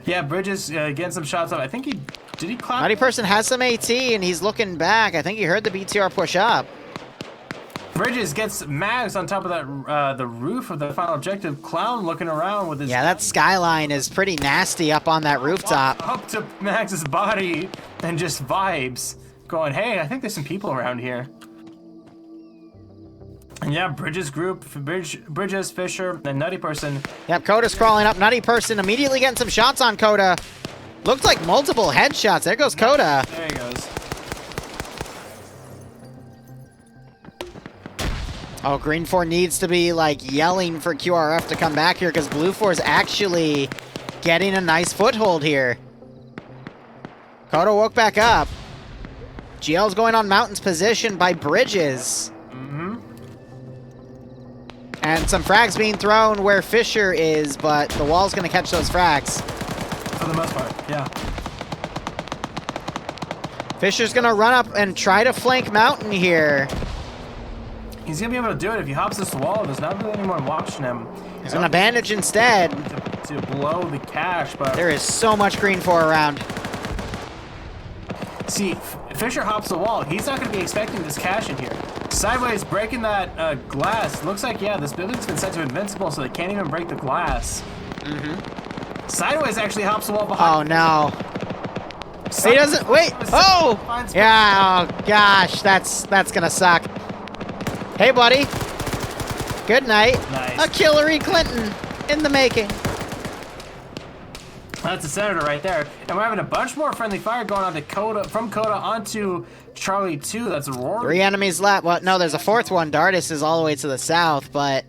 Yeah, Bridges getting some shots up. I think did he climb? Naughty Person has some AT, and he's looking back. I think he heard the BTR push up. Bridges gets Mags on top of that the roof of the final objective. Clown looking around with his... Yeah, that skyline is pretty nasty up on that rooftop. Up to Max's body and just vibes. Going, hey, I think there's some people around here. And yeah, Bridges group, Bridges, Fisher, and Nutty Person. Yep, Coda's crawling up. Nutty Person immediately getting some shots on Coda. Looked like multiple headshots. There goes Coda. There he goes. Oh, Green 4 needs to be, like, yelling for QRF to come back here because Blue 4 is actually getting a nice foothold here. Coda woke back up. GL's going on Mountain's position by Bridges. And some frags being thrown where Fisher is, but the wall's gonna catch those frags. For the most part, yeah. Fisher's gonna run up and try to flank Mountain here. He's gonna be able to do it if he hops this wall. There's not really anyone watching him. He's gonna bandage instead. To blow the cache, but There is so much green 4 around. see, Fisher hops the wall. He's not gonna be expecting this cache in here. Sideways breaking that glass. Looks like, yeah, this building's been set to invincible, so they can't even break the glass. Sideways actually hops the wall Oh behind. no. He doesn't, wait, oh! Yeah, oh gosh, that's gonna suck. Hey buddy. Good night. Nice. A Hillary Clinton in the making. That's a senator right there. And we're having a bunch more friendly fire going on to Coda, from Coda onto Charlie 2. That's Rory. 3 enemies left. Well, no, there's a 4th one. Dardis is all the way to the south, but...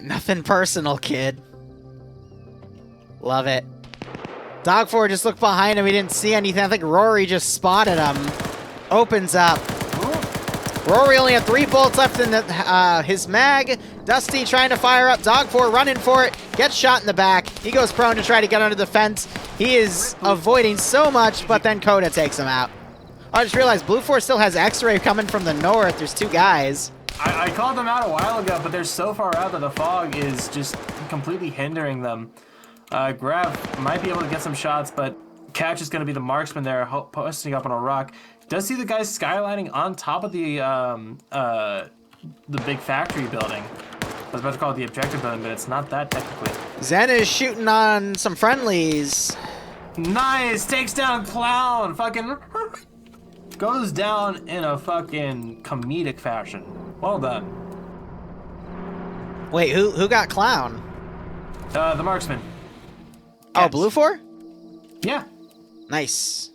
Nothing personal, kid. Love it. Dog4 just looked behind him. He didn't see anything. I think Rory just spotted him. Opens up. Rory only had 3 bullets left in his mag. Dusty trying to fire up. Dog4 running for it. Gets shot in the back. He goes prone to try to get under the fence. He is avoiding so much, but then Coda takes him out. I just realized Blue 4 still has X-Ray coming from the north. There's 2 guys. I called them out a while ago, but they're so far out that the fog is just completely hindering them. Grav might be able to get some shots, but Catch is going to be the marksman there, posting up on a rock. Does see the guys skylining on top of the big factory building. I was about to call it the objective building, but it's not that technically. Zen is shooting on some friendlies. Nice! Takes down Clown! Fucking... Goes down in a fucking comedic fashion. Well done. Wait, who got Clown? The marksman. Oh, Catch. Blue 4? Yeah. Nice.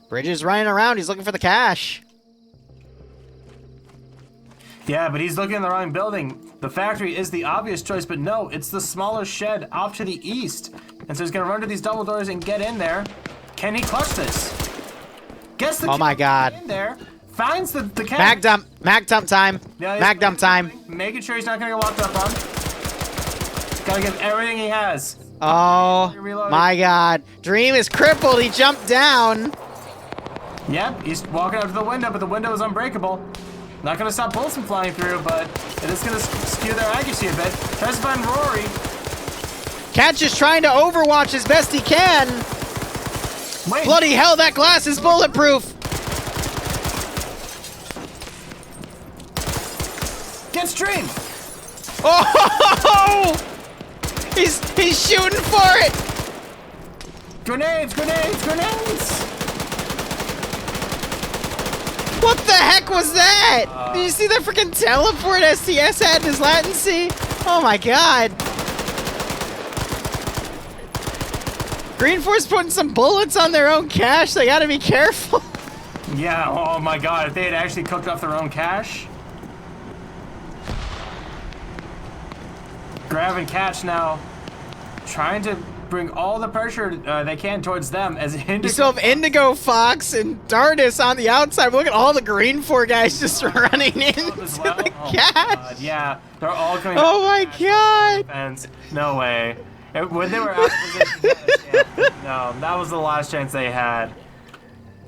Bridges running around. He's looking for the cash. Yeah, but he's looking in the wrong building. The factory is the obvious choice, but no, it's the smaller shed off to the east. And so he's gonna run to these double doors and get in there. Can he clutch this? Gets the Oh my god. in there. Finds the cash. Mag dump time. Yeah, he's Mag dump time. Making sure he's not gonna get locked up on. Gotta give everything he has. Oh my god. Dream is crippled. He jumped down. Yep, he's walking up to the window, but the window is unbreakable. Not gonna stop bullets from flying through, but it is gonna skew their accuracy a bit. Tries to find Rory. Catch is trying to overwatch as best he can. Wait. Bloody hell, that glass is bulletproof. Get Stream. Oh! He's shooting for it. Grenades, grenades, grenades. What the heck was that? Did you see that freaking teleport STS had in his latency? Oh my god. Green Force putting some bullets on their own cache. They gotta be careful. Yeah, oh my god, if they had actually cooked off their own cache. Grav and Catch now trying to bring all the pressure they can towards them as You still have Indigo Fox and Dardis on the outside. Look at all the Green 4 guys just running into the cache. God, yeah, they're all coming. Oh my god. Defense. No way. When they were out of position, no, that was the last chance they had.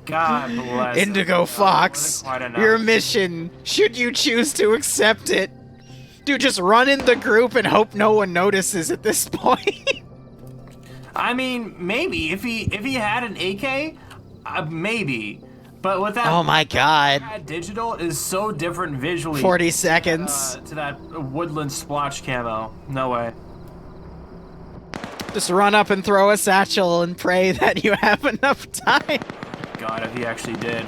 God bless. Indigo Fox, Wasn't quite enough. your mission, should you choose to accept it. Dude, just run in the group and hope no one notices at this point. I mean, maybe if he had an AK, maybe. But with that, Oh my god. that digital is so different visually. 40 seconds. To that woodland splotch camo. No way. Just run up and throw a satchel and pray that you have enough time. God, if he actually did.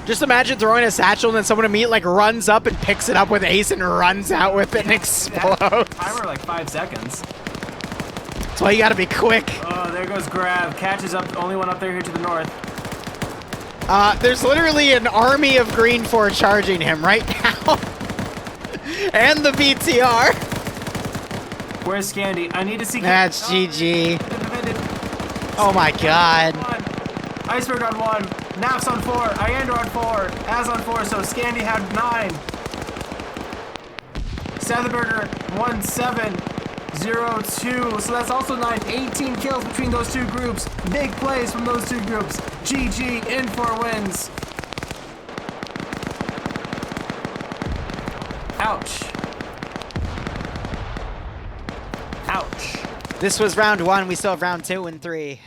Just imagine throwing a satchel and then someone immediately like runs up and picks it up with Ace and runs out with it and explodes. Timer like 5 seconds. That's why you gotta be quick. Oh, there goes Grav. Catches up. Only one up there here to the north. There's literally an army of Green 4 charging him right now. And the BTR. Where's Scandy? I need to see. That's GG. Oh my god. Iceberg on 1, Naps on 4, Iander on 4, Az on 4, so Scandy had 9. Satherberger 1702, so that's also 9. 18 kills between those two groups. Big plays from those two groups. GG in 4 wins. Ouch. Ouch. This was round 1. We still have round 2 and 3.